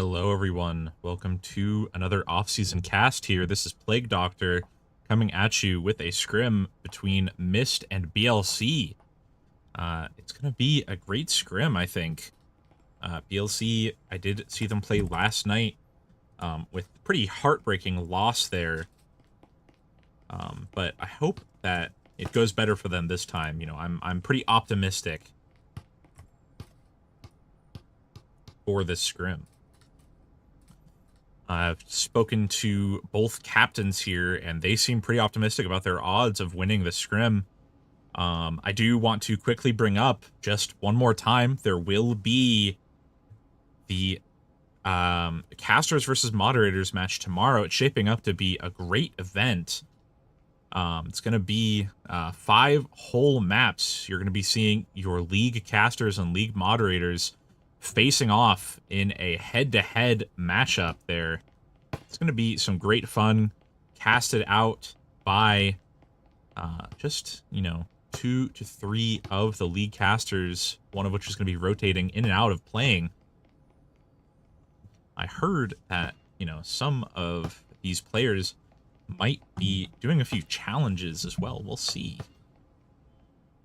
Hello, everyone. Welcome to another off-season cast here. This is Plague Doctor coming at you with a scrim between MYST and BLC. It's going to be a great scrim, I think. BLC, I did see them play last night with pretty heartbreaking loss there. But I hope that it goes better for them this time. You know, I'm pretty optimistic for this scrim. I've spoken to both captains here, and they seem pretty optimistic about their odds of winning the scrim. I do want to quickly bring up, just one more time, there will be the casters versus moderators match tomorrow. It's shaping up to be a great event. It's going to be 5 whole maps. You're going to be seeing your league casters and league moderators facing off in a head-to-head matchup there. It's going to be some great fun, casted out by just, 2 to 3 of the league casters, one of which is going to be rotating in and out of playing. I heard that, some of these players might be doing a few challenges as well. We'll see.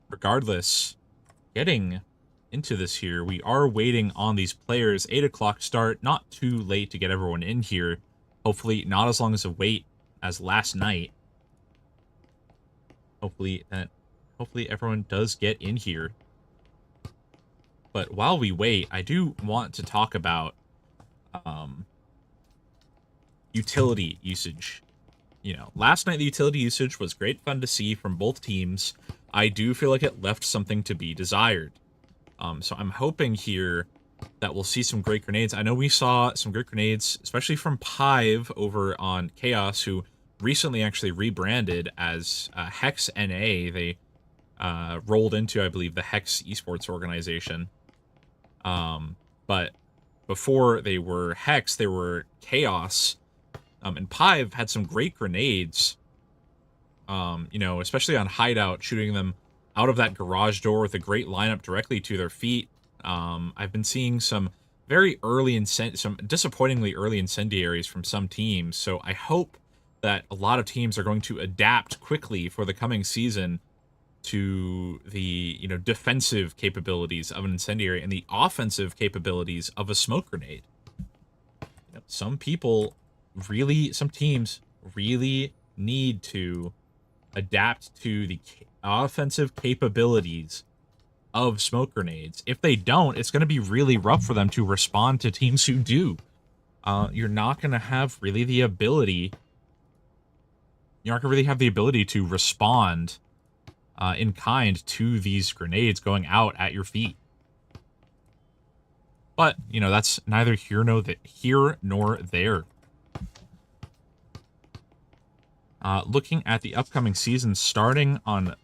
Regardless, getting into this here, we are waiting on these players. 8 o'clock start, not too late to get everyone in here. Hopefully not as long as a wait as last night. Hopefully everyone does get in here. But while we wait, I do want to talk about utility usage. Last night the utility usage was great fun to see from both teams. I do feel like it left something to be desired. So I'm hoping here that we'll see some great grenades. I know we saw some great grenades, especially from Pive over on Chaos, who recently actually rebranded as Hex NA. They rolled into, I believe, the Hex esports organization. But before they were Hex, they were Chaos. And Pive had some great grenades, especially on Hideout, shooting them out of that garage door with a great lineup directly to their feet. I've been seeing some very early, some disappointingly early incendiaries from some teams, so I hope that a lot of teams are going to adapt quickly for the coming season to the, defensive capabilities of an incendiary and the offensive capabilities of a smoke grenade. Some teams really need to adapt to the offensive capabilities of smoke grenades. If they don't, it's going to be really rough for them to respond to teams who do. You're not going to have really the ability. You're not going to really have the ability to respond in kind to these grenades going out at your feet. But that's neither here nor there. Looking at the upcoming season starting on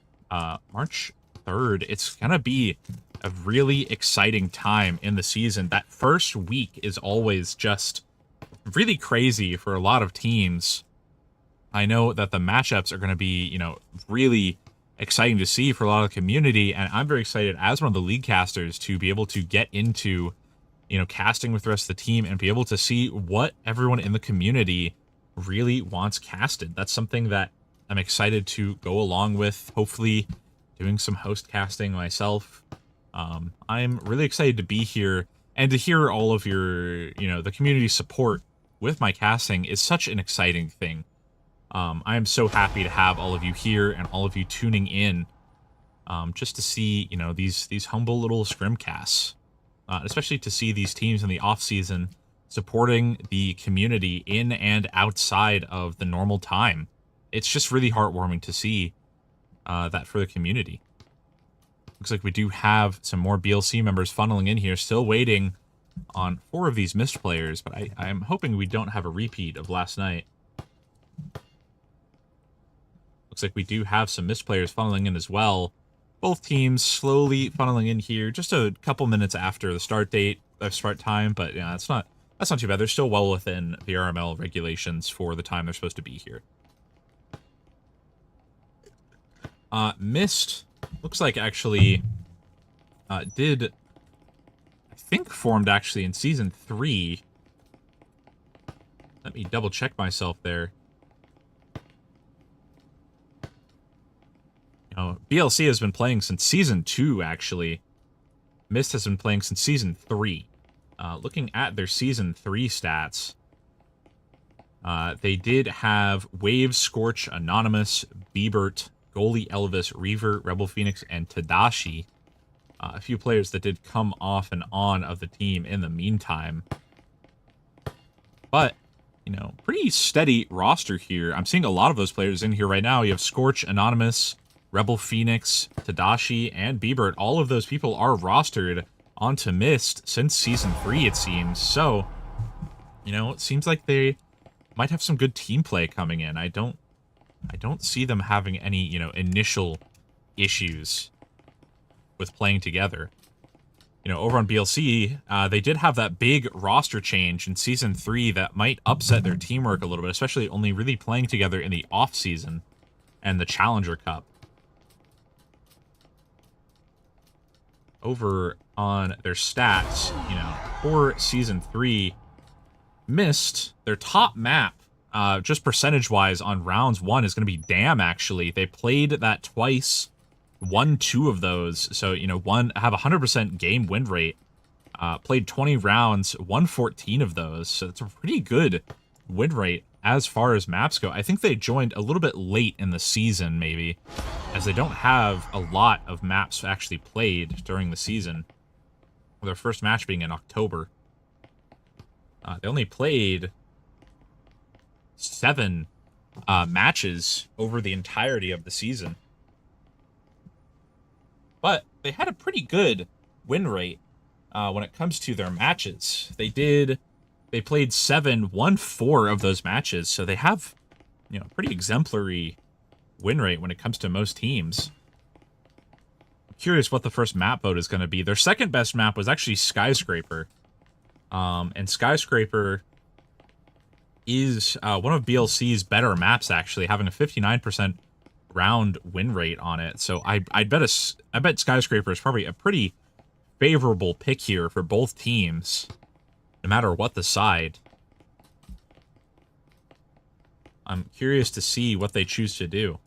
March 3rd, it's going to be a really exciting time in the season. That first week is always just really crazy for a lot of teams. I know that the matchups are going to be, really exciting to see for a lot of the community, and I'm very excited as one of the league casters to be able to get into, casting with the rest of the team and be able to see what everyone in the community really wants casted. That's something that I'm excited to go along with, hopefully doing some host casting myself. I'm really excited to be here and to hear all of your, the community support with my casting is such an exciting thing. I am so happy to have all of you here and all of you tuning in just to see, these humble little scrimcasts, especially to see these teams in the off season supporting the community in and outside of the normal time. It's just really heartwarming to see that for the community. Looks like we do have some more BLC members funneling in here, still waiting on 4 of these MYST players, but I'm hoping we don't have a repeat of last night. Looks like we do have some MYST players funneling in as well. Both teams slowly funneling in here, just a couple minutes after the start time, but yeah, that's not too bad. They're still well within the RML regulations for the time they're supposed to be here. MYST looks like actually formed actually in Season 3 Let me double check myself there. You know, BLC has been playing since Season 2, actually. MYST has been playing since Season 3. Looking at their Season 3 stats, they did have Wave, Scorch, Anonymous, Biebert, Goalie, Elvis, Reaver, Rebel Phoenix, and Tadashi. A few players that did come off and on of the team in the meantime. But, you know, pretty steady roster here. I'm seeing a lot of those players in here right now. You have Scorch, Anonymous, Rebel Phoenix, Tadashi, and Biebert. All of those people are rostered onto MYST since Season 3, it seems. So, you know, it seems like they might have some good team play coming in. I don't see them having any, you know, initial issues with playing together. You know, over on BLC, they did have that big roster change in Season 3 that might upset their teamwork a little bit, especially only really playing together in the off-season and the Challenger Cup. Over on their stats, you know, for Season 3, MYST, their top map, just percentage-wise on rounds 1 is going to be Dam, actually. They played that twice, won 2 of those. So, you know, have 100% game win rate. Played 20 rounds, won 14 of those. So it's a pretty good win rate as far as maps go. I think they joined a little bit late in the season, maybe, as they don't have a lot of maps actually played during the season, with their first match being in October. They only played 7 matches over the entirety of the season. But they had a pretty good win rate when it comes to their matches. They played 7, won 4 of those matches, so they have, you know, pretty exemplary win rate when it comes to most teams. I'm curious what the first map vote is going to be. Their second best map was actually Skyscraper. And Skyscraper is one of BLC's better maps, actually, having a 59% round win rate on it. So I bet Skyscraper is probably a pretty favorable pick here for both teams, no matter what the side. I'm curious to see what they choose to do.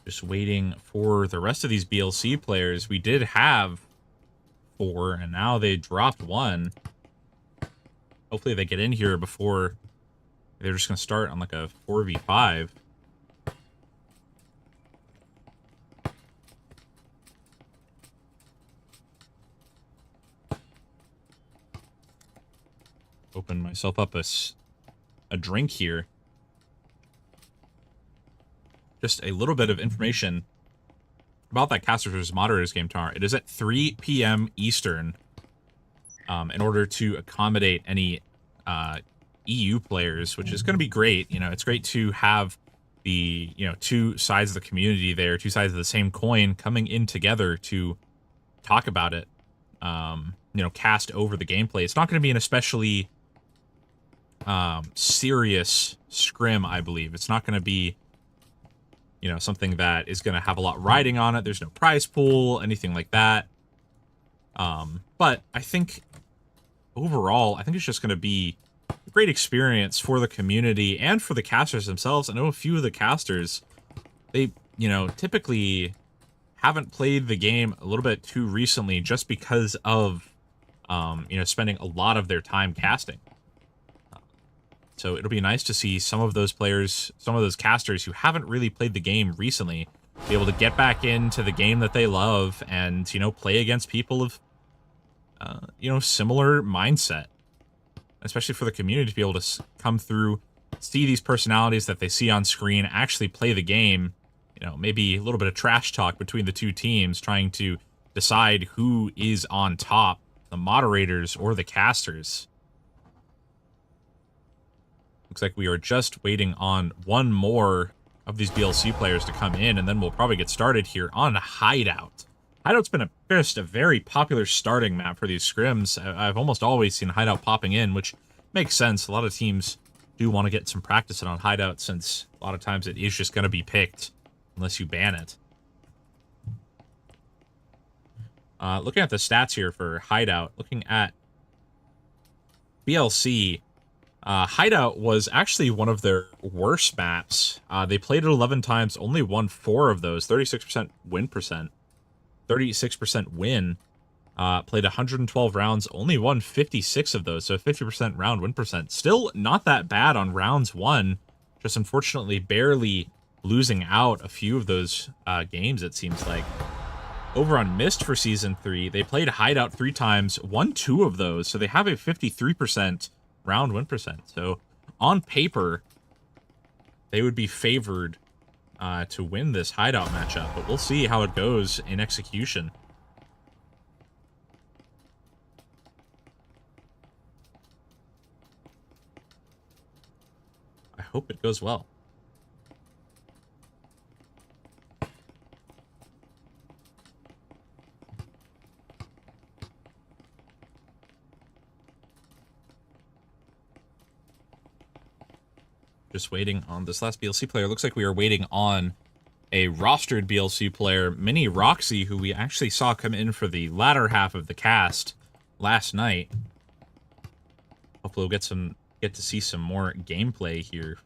Just waiting for the rest of these BLC players. We did have 4, and now they dropped 1. Hopefully they get in here before they're just going to start on like a 4v5. Open myself up a drink here. Just a little bit of information about that Casters vs. Moderators game tomorrow. It is at 3 p.m. Eastern, in order to accommodate any EU players, which is going to be great. You know, it's great to have the, you know, 2 sides of the community there, 2 sides of the same coin coming in together to talk about it, you know, cast over the gameplay. It's not going to be an especially serious scrim, I believe. It's not going to be, you know, something that is going to have a lot riding on it. There's no prize pool, anything like that. But I think overall, I think it's just going to be a great experience for the community and for the casters themselves. I know a few of the casters, they, you know, typically haven't played the game a little bit too recently just because of, you know, spending a lot of their time casting. So it'll be nice to see some of those players, some of those casters who haven't really played the game recently, be able to get back into the game that they love and, you know, play against people of, you know, similar mindset. Especially for the community to be able to come through, see these personalities that they see on screen, actually play the game. You know, maybe a little bit of trash talk between the 2 teams, trying to decide who is on top, the moderators or the casters. Looks like we are just waiting on 1 more of these BLC players to come in, and then we'll probably get started here on Hideout. Hideout's been just a very popular starting map for these scrims. I've almost always seen Hideout popping in, which makes sense. A lot of teams do want to get some practice in on Hideout, since a lot of times it is just going to be picked unless you ban it. Looking at the stats here for Hideout, looking at BLC, Hideout was actually one of their worst maps. They played it 11 times, only won 4 of those, 36% win percent. 36% win. Played 112 rounds, only won 56 of those, so 50% round win percent. Still not that bad on rounds won, just unfortunately barely losing out a few of those games, it seems like. Over on MYST for Season 3, they played Hideout 3 times, won 2 of those, so they have a 53% round win percent. So, on paper, they would be favored to win this Hideout matchup, but we'll see how it goes in execution. I hope it goes well. Just waiting on this last BLC player. Looks like we are waiting on a rostered BLC player, Mini Roxy, who we actually saw come in for the latter half of the cast last night. Hopefully we'll get to see some more gameplay here.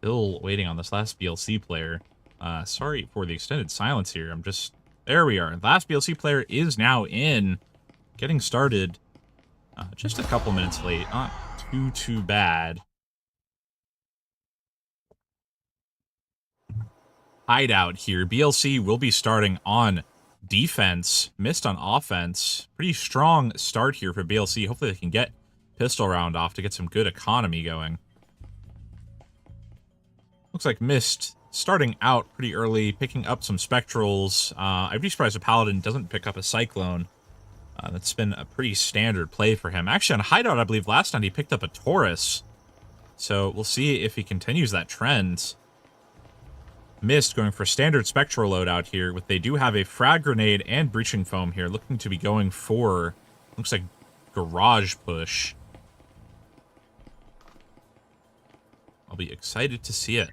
Still waiting on this last BLC player. Sorry for the extended silence here. There we are. Last BLC player is now in. Getting started. Just a couple minutes late. Not too bad. Hideout here. BLC will be starting on defense. MYST on offense. Pretty strong start here for BLC. Hopefully they can get pistol round off to get some good economy going. Looks like MYST starting out pretty early, picking up some Spectrals. I'd be surprised if Paladin doesn't pick up a Cyclone. That's been a pretty standard play for him. Actually, on Hideout, I believe last night he picked up a Taurus. So we'll see if he continues that trend. MYST going for standard Spectral loadout here. They do have a Frag Grenade and Breaching Foam here, looking to be going for, looks like, Garage Push. I'll be excited to see it.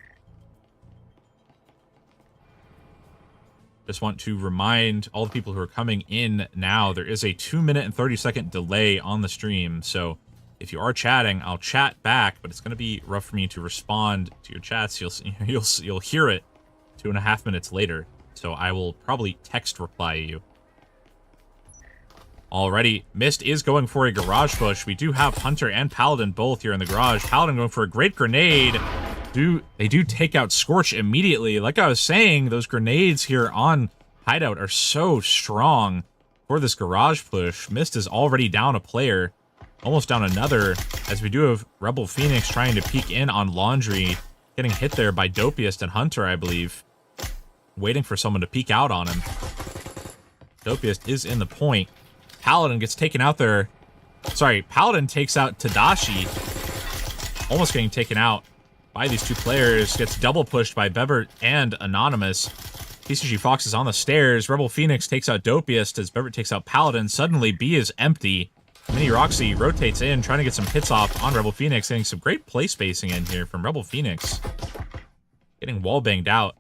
Just want to remind all the people who are coming in now, there is a 2-minute and 30-second delay on the stream. So if you are chatting, I'll chat back, but it's going to be rough for me to respond to your chats. You'll hear it 2.5 minutes later. So I will probably text reply you. Alrighty, MYST is going for a Garage Push. We do have Hunter and Paladin both here in the garage. Paladin going for a great grenade. They do take out Scorch immediately. Like I was saying, those grenades here on Hideout are so strong for this Garage Push. MYST is already down a player, almost down another, as we do have Rebel Phoenix trying to peek in on Laundry, getting hit there by Dopiest and Hunter, I believe, waiting for someone to peek out on him. Dopiest is in the point. Paladin gets taken out there. Sorry, Paladin takes out Tadashi. Almost getting taken out by these two players. Gets double pushed by Bebert and Anonymous. TCG Fox is on the stairs. Rebel Phoenix takes out Dopiest as Bebert takes out Paladin. Suddenly, B is empty. Mini Roxy rotates in, trying to get some hits off on Rebel Phoenix. Getting some great play spacing in here from Rebel Phoenix. Getting wall banged out.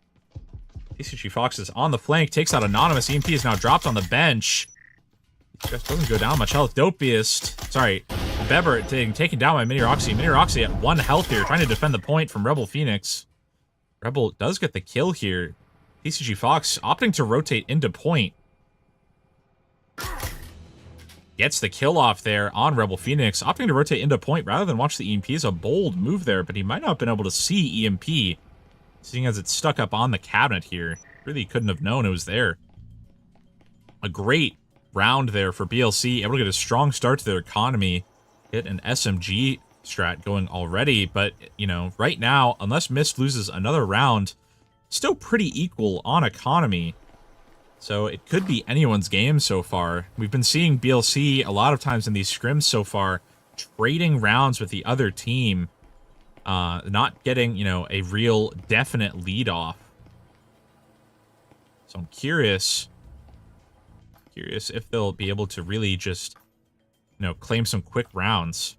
TCG Fox is on the flank. Takes out Anonymous. EMP is now dropped on the bench. Just doesn't go down much health. Dopiest, sorry, Bebert getting taken down by Mini Roxy. Mini Roxy at 1 health here, trying to defend the point from Rebel Phoenix. Rebel does get the kill here. TCG Fox opting to rotate into point. Gets the kill off there on Rebel Phoenix, opting to rotate into point rather than watch the EMP. Is a bold move there, but he might not have been able to see EMP, seeing as it's stuck up on the cabinet here. Really couldn't have known it was there. A great round there for BLC, able to get a strong start to their economy. Hit an SMG strat going already, but, you know, right now, unless MYST loses another round, still pretty equal on economy. So it could be anyone's game so far. We've been seeing BLC a lot of times in these scrims so far, trading rounds with the other team, not getting, you know, a real definite lead off. So I'm curious if they'll be able to really just, you know, claim some quick rounds.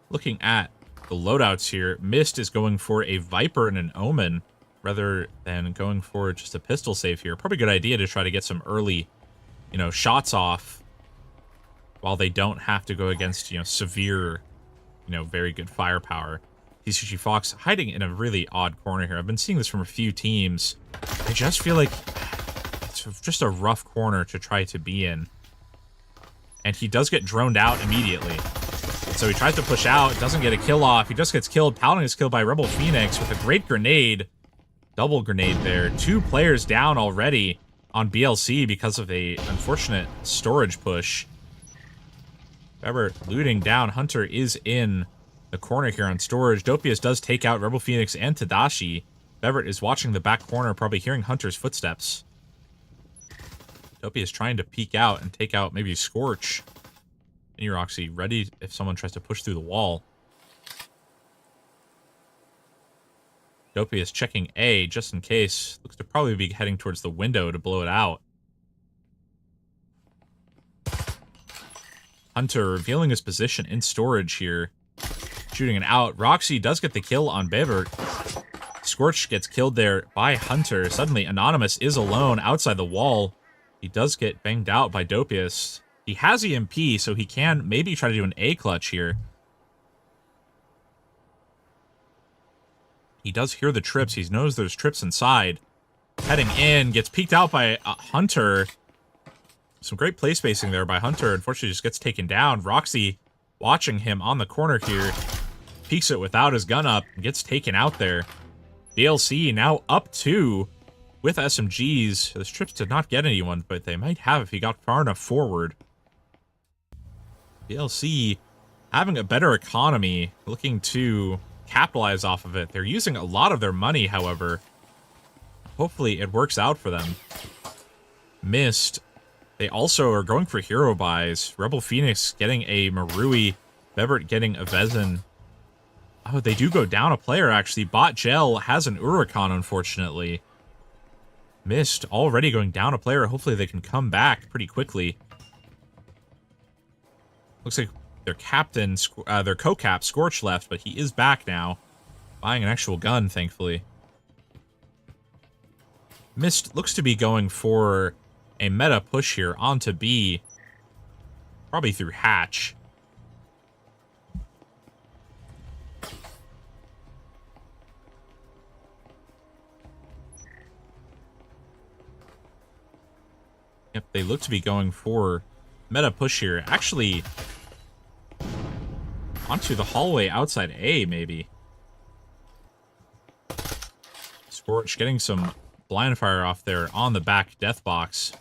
Looking at the loadouts here, MYST is going for a Viper and an Omen rather than going for just a pistol save here. Probably a good idea to try to get some early, you know, shots off while they don't have to go against, you know, severe, you know, very good firepower. TCG Fox hiding in a really odd corner here. I've been seeing this from a few teams. I just feel like it's just a rough corner to try to be in. And he does get droned out immediately. So he tries to push out, doesn't get a kill off. He just gets killed. Paladin is killed by Rebel Phoenix with a great grenade. Double grenade there. 2 players down already on BLC because of a unfortunate storage push. However, looting down. Hunter is in the corner here on storage. Dopius does take out Rebel Phoenix and Tadashi. Beverett is watching the back corner, probably hearing Hunter's footsteps. Dopius trying to peek out and take out maybe Scorch. And Roxy ready if someone tries to push through the wall. Dopius checking A just in case. Looks to probably be heading towards the window to blow it out. Hunter revealing his position in storage here. Shooting it out. Roxy does get the kill on Bevert. Scorch gets killed there by Hunter. Suddenly, Anonymous is alone outside the wall. He does get banged out by Dopius. He has EMP, so he can maybe try to do an A clutch here. He does hear the trips. He knows there's trips inside. Heading in, gets peeked out by Hunter. Some great play spacing there by Hunter. Unfortunately, just gets taken down. Roxy watching him on the corner here. Peeks it without his gun up and gets taken out there. BLC now up 2 with SMGs. Those trips did not get anyone, but they might have if he got far enough forward. BLC having a better economy, looking to capitalize off of it. They're using a lot of their money, however. Hopefully it works out for them. MYST, they also are going for hero buys. Rebel Phoenix getting a Marui, Bevert getting a Vezin. Oh, they do go down a player, actually. Bot Gel has an Uricon, unfortunately. MYST already going down a player. Hopefully they can come back pretty quickly. Looks like their captain, their co-cap, Scorch, left, but he is back now. Buying an actual gun, thankfully. MYST looks to be going for a meta push here onto B. Probably through Hatch. Yep, they look to be going for meta push here. Actually, onto the hallway outside A, maybe. Scorch getting some blind fire off there on the back death box.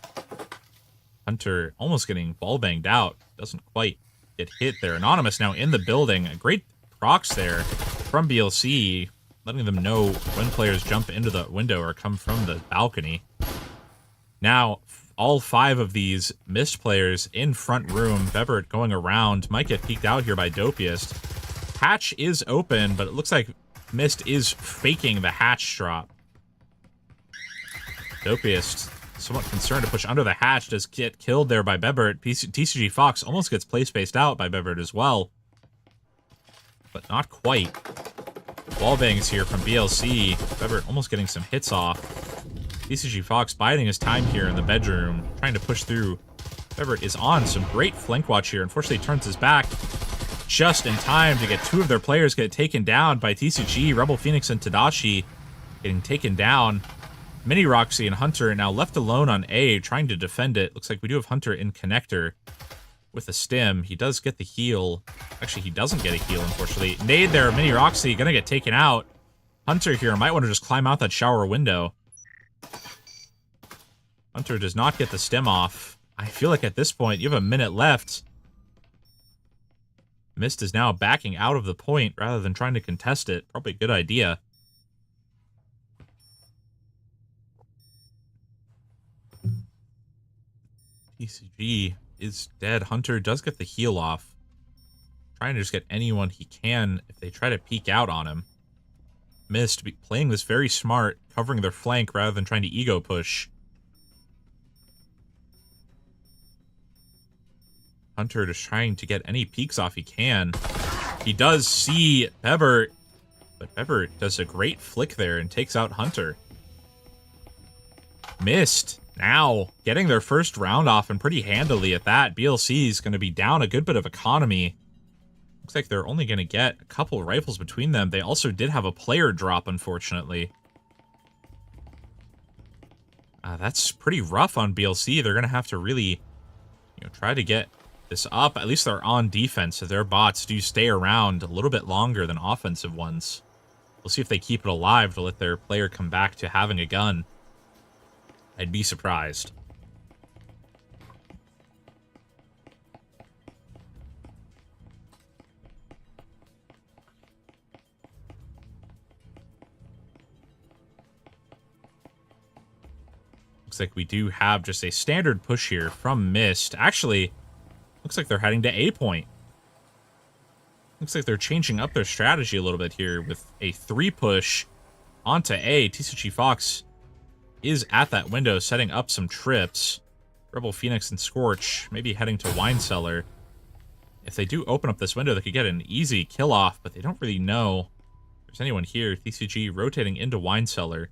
Hunter almost getting ball banged out. Doesn't quite get hit there. Anonymous now in the building. A great procs there from BLC, letting them know when players jump into the window or come from the balcony. Now, all 5 of these MYST players in front room. Bevert going around. Might get peeked out here by Dopius. Hatch is open, but it looks like MYST is faking the hatch drop. Dopius, somewhat concerned to push under the hatch, does get killed there by Bevert. TCG Fox almost gets play spaced out by Bevert as well. But not quite. Wallbangs here from BLC. Bevert almost getting some hits off. TCG Fox biding his time here in the bedroom, trying to push through. Bevert is on some great flank watch here. Unfortunately, he turns his back just in time to get 2 of their players get taken down by TCG. Rebel Phoenix and Tadashi getting taken down. Mini Roxy and Hunter now left alone on A, trying to defend it. Looks like we do have Hunter in connector with a stim. He does get the heal. Actually, he doesn't get a heal, unfortunately. Nade there, Mini Roxy, gonna get taken out. Hunter here might want to just climb out that shower window. Hunter does not get the stim off. I feel like at this point, you have a minute left. MYST is now backing out of the point rather than trying to contest it. Probably a good idea. TCG is dead. Hunter does get the heal off. Trying to just get anyone he can if they try to peek out on him. MYST playing this very smart, covering their flank rather than trying to ego push. Hunter just trying to get any peeks off he can. He does see Bebert, but Bebert does a great flick there and takes out Hunter. MYST now getting their first round off and pretty handily at that. BLC is going to be down a good bit of economy. Looks like they're only going to get a couple rifles between them. They also did have a player drop, unfortunately. That's pretty rough on BLC. They're going to have to really, try to get this up. At least they're on defense, so their bots do stay around a little bit longer than offensive ones. We'll see if they keep it alive to let their player come back to having a gun. I'd be surprised. Looks like we do have just a standard push here from MYST. Actually, looks like they're heading to A point. Looks like they're changing up their strategy a little bit here with a 3 push onto A. TCG Fox is at that window setting up some trips. Rebel Phoenix and Scorch maybe heading to Wine Cellar. If they do open up this window, they could get an easy kill off, but they don't really know if there's anyone here. TCG rotating into Wine Cellar.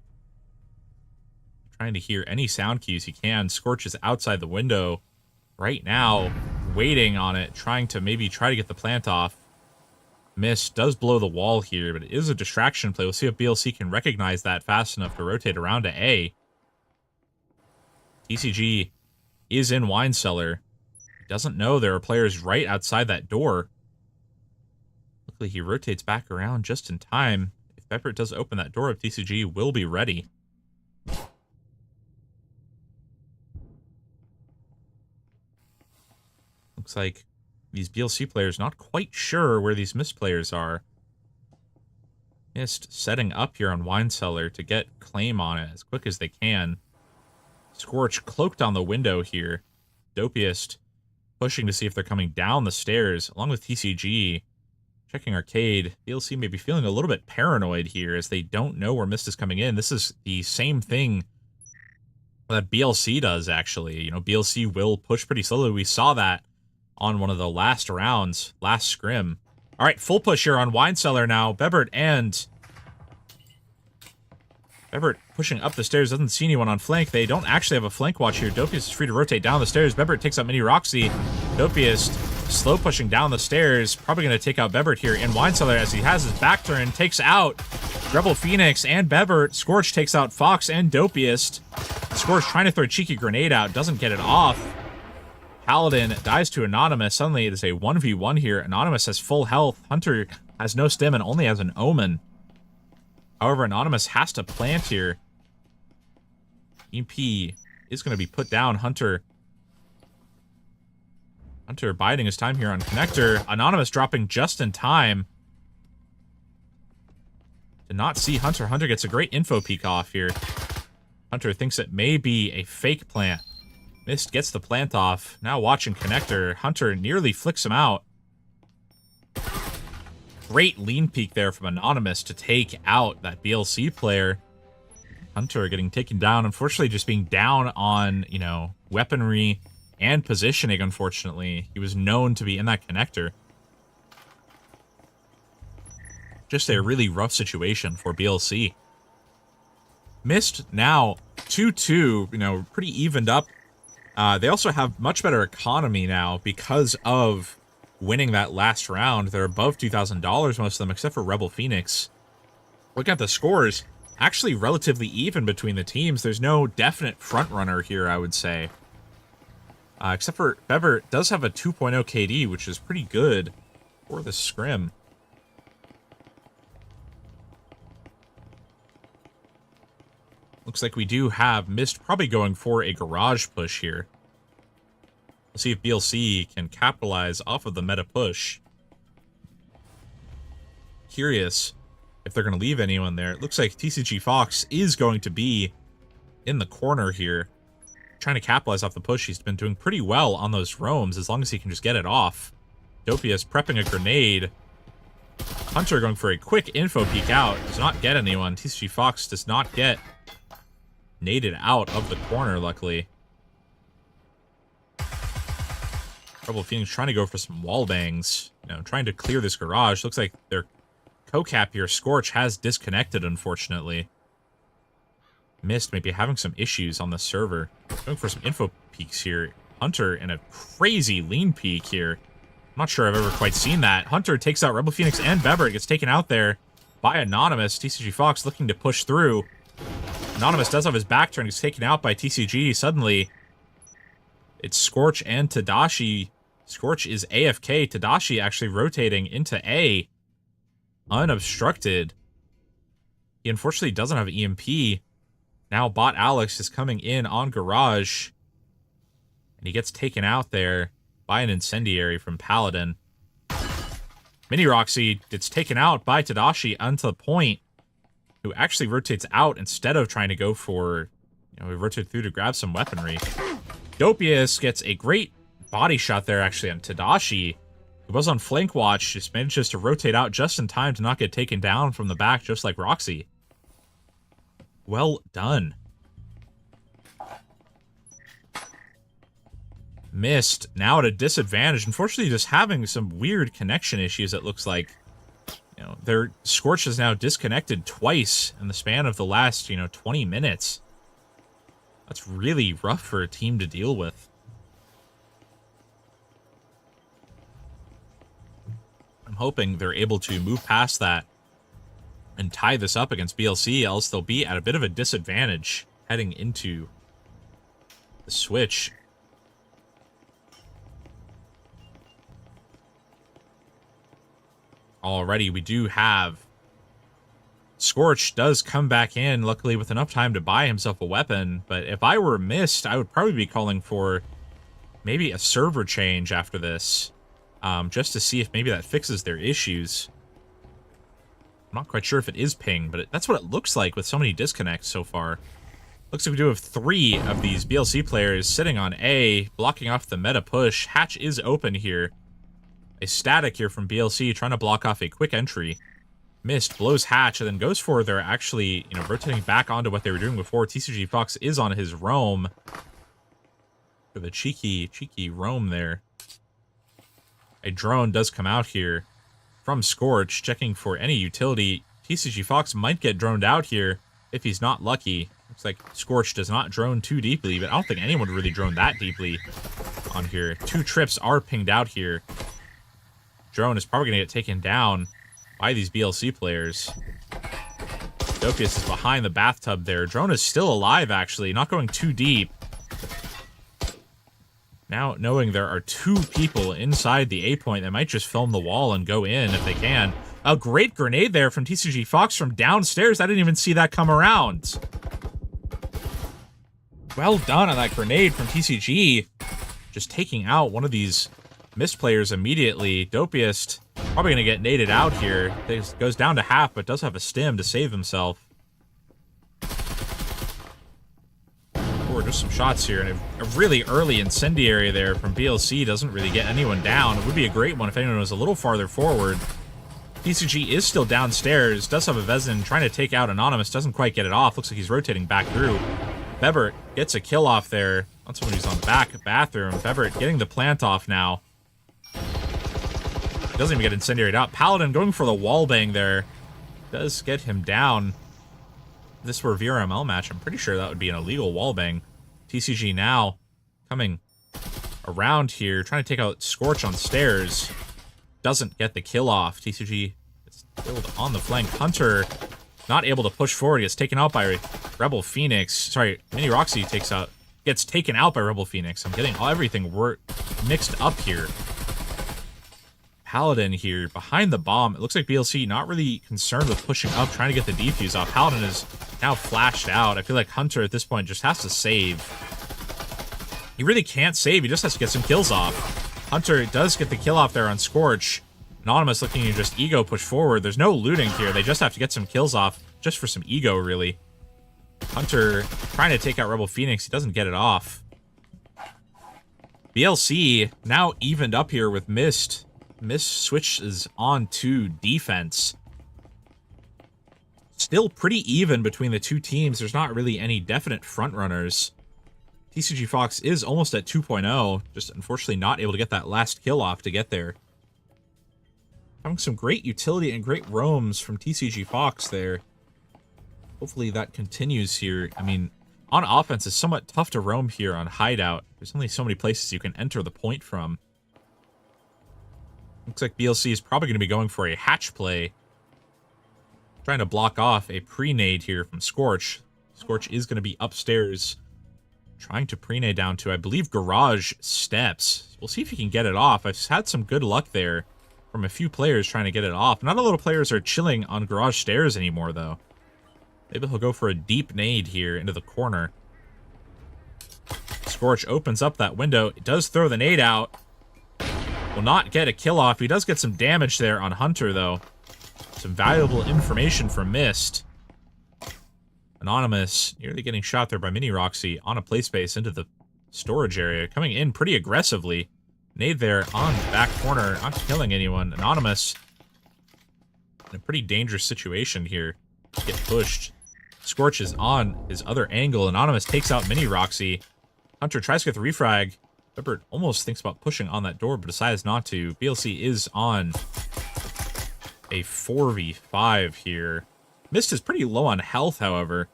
Trying to hear any sound cues he can. Scorch is outside the window right now, waiting on it, trying to maybe try to get the plant off. MYST does blow the wall here, but it is a distraction play. We'll see if BLC can recognize that fast enough to rotate around to A. TCG is in Wine Cellar. He doesn't know there are players right outside that door. Luckily, he rotates back around just in time. If Bebert does open that door, TCG will be ready. Looks like these BLC players not quite sure where these MYST players are. MYST setting up here on Wine Cellar to get claim on it as quick as they can. Scorch cloaked on the window here. Dopiest pushing to see if they're coming down the stairs, along with TCG. Checking Arcade. BLC may be feeling a little bit paranoid here as they don't know where MYST is coming in. This is the same thing that BLC does, actually. BLC will push pretty slowly. We saw that on one of the last rounds, last scrim. All right, full push here on Wine Cellar now. Bebert pushing up the stairs, doesn't see anyone on flank. They don't actually have a flank watch here. Dopiest is free to rotate down the stairs. Bebert takes out Mini Roxy. Dopiest slow pushing down the stairs. Probably going to take out Bebert here in Wine Cellar as he has his back turn. Takes out Rebel Phoenix and Bebert. Scorch takes out Fox and Dopiest. Scorch trying to throw a cheeky grenade out. Doesn't get it off. Paladin dies to Anonymous. Suddenly it is a 1v1 here. Anonymous has full health. Hunter has no stim and only has an Omen. However, Anonymous has to plant here. EP is going to be put down. Hunter biding his time here on Connector. Anonymous dropping just in time. Did not see Hunter. Hunter gets a great info peek off here. Hunter thinks it may be a fake plant. MYST gets the plant off. Now watching Connector. Hunter nearly flicks him out. Great lean peek there from Anonymous to take out that BLC player. Hunter getting taken down. Unfortunately, just being down on, weaponry and positioning, unfortunately. He was known to be in that Connector. Just a really rough situation for BLC. MYST now 2-2, pretty evened up. They also have much better economy now because of winning that last round. They're above $2,000, most of them, except for Rebel Phoenix. Look at the scores. actually relatively even between the teams. There's no definite front runner here, I would say. Except for Bever does have a 2.0 KD, which is pretty good for the scrim. Looks like we do have MYST probably going for a garage push here. Let's see if BLC can capitalize off of the meta push. Curious if they're going to leave anyone there. It looks like TCG Fox is going to be in the corner here, trying to capitalize off the push. He's been doing pretty well on those roams as long as he can just get it off. Dopius prepping a grenade. Hunter going for a quick info peek out. Does not get anyone. TCG Fox does not get naded out of the corner, luckily. Rebel Phoenix trying to go for some wall bangs. You know, trying to clear this garage. Looks like their co-cap here, Scorch, has disconnected, unfortunately. MYST may be having some issues on the server. Going for some info peeks here. Hunter in a crazy lean peek here. I'm not sure I've ever quite seen that. Hunter takes out Rebel Phoenix and Beber. It gets taken out there by Anonymous. TCG Fox looking to push through. Anonymous does have his back turn. Gets taken out by TCG. Suddenly, it's Scorch and Tadashi. Scorch is AFK. Tadashi actually rotating into A. Unobstructed. He unfortunately doesn't have EMP. Now Bot Alex is coming in on Garage. And he gets taken out there by an Incendiary from Paladin. Mini Roxy gets taken out by Tadashi onto the point, who actually rotates out instead of trying to go for, he rotated through to grab some weaponry. Dopius gets a great body shot there, actually, on Tadashi, who was on flank watch, just manages to rotate out just in time to not get taken down from the back, just like Roxy. Well done. MYST now at a disadvantage. Unfortunately, just having some weird connection issues, it looks like. Their Scorch is now disconnected twice in the span of the last, 20 minutes. That's really rough for a team to deal with. I'm hoping they're able to move past that and tie this up against BLC, else they'll be at a bit of a disadvantage heading into the switch. Already, we do have Scorch does come back in, luckily with enough time to buy himself a weapon. But if I were MYST, I would probably be calling for maybe a server change after this, just to see if maybe that fixes their issues. I'm not quite sure if it is ping, but that's what it looks like with so many disconnects so far. Looks like we do have 3 of these BLC players sitting on A, blocking off the meta push. Hatch is open here. A static here from BLC trying to block off a quick entry. MYST blows Hatch and then goes for they're actually, rotating back onto what they were doing before. TCG Fox is on his roam. For the cheeky roam there. A drone does come out here from Scorch, checking for any utility. TCG Fox might get droned out here if he's not lucky. Looks like Scorch does not drone too deeply, but I don't think anyone would really drone that deeply on here. 2 trips are pinged out here. Drone is probably going to get taken down by these BLC players. Dopius is behind the bathtub there. Drone is still alive, actually. Not going too deep. Now, knowing there are 2 people inside the A point, they might just film the wall and go in if they can. A great grenade there from TCG Fox from downstairs. I didn't even see that come around. Well done on that grenade from TCG. Just taking out one of these MYST players immediately. Dopius probably going to get naded out here. It goes down to half, but does have a stim to save himself. Or just some shots here, and a really early incendiary there from BLC doesn't really get anyone down. It would be a great one if anyone was a little farther forward. TCG is still downstairs, does have a Vezin trying to take out Anonymous, doesn't quite get it off. Looks like he's rotating back through. Bebert gets a kill off there on someone who's on the back bathroom. Bebert getting the plant off now. Doesn't even get incendiaried out. Paladin going for the wall bang there. Does get him down. If this were a VRML match, I'm pretty sure that would be an illegal wall bang. TCG now coming around here, trying to take out Scorch on stairs. Doesn't get the kill off. TCG is killed on the flank. Hunter Not able to push forward. Gets taken out by Rebel Phoenix. Sorry, Mini Roxy gets taken out by Rebel Phoenix. I'm getting everything mixed up here. Paladin here behind the bomb. It looks like BLC not really concerned with pushing up, trying to get the defuse off. Paladin is now flashed out. I feel like Hunter at this point just has to save. He really can't save. He just has to get some kills off. Hunter does get the kill off there on Scorch. Anonymous looking to just ego push forward. There's no looting here. They just have to get some kills off just for some ego, really. Hunter trying to take out Rebel Phoenix. He doesn't get it off. BLC now evened up here with MYST. MYST switches on to defense. Still pretty even between the two teams. There's not really any definite frontrunners. TCG Fox is almost at 2.0, just unfortunately not able to get that last kill off to get there. Having some great utility and great roams from TCG Fox there. Hopefully that continues here. I mean, on offense, it's somewhat tough to roam here on Hideout. There's only so many places you can enter the point from. Looks like BLC is probably going to be going for a hatch play. Trying to block off a pre-nade here from Scorch. Scorch is going to be upstairs. Trying to pre-nade down to, I believe, garage steps. We'll see if he can get it off. I've had some good luck there from a few players trying to get it off. Not a lot of players are chilling on garage stairs anymore, though. Maybe he'll go for a deep nade here into the corner. Scorch opens up that window. It does throw the nade out. Will not get a kill off. He does get some damage there on Hunter, though. Some valuable information from MYST. Anonymous nearly getting shot there by Mini Roxy on a play space into the storage area. Coming in pretty aggressively. Nade there on the back corner. Not killing anyone. Anonymous in a pretty dangerous situation here. Get pushed. Scorch is on his other angle. Anonymous takes out Mini Roxy. Hunter tries to get the refrag. Pepper almost thinks about pushing on that door, but decides not to. BLC is on a 4v5 here. MYST is pretty low on health, however.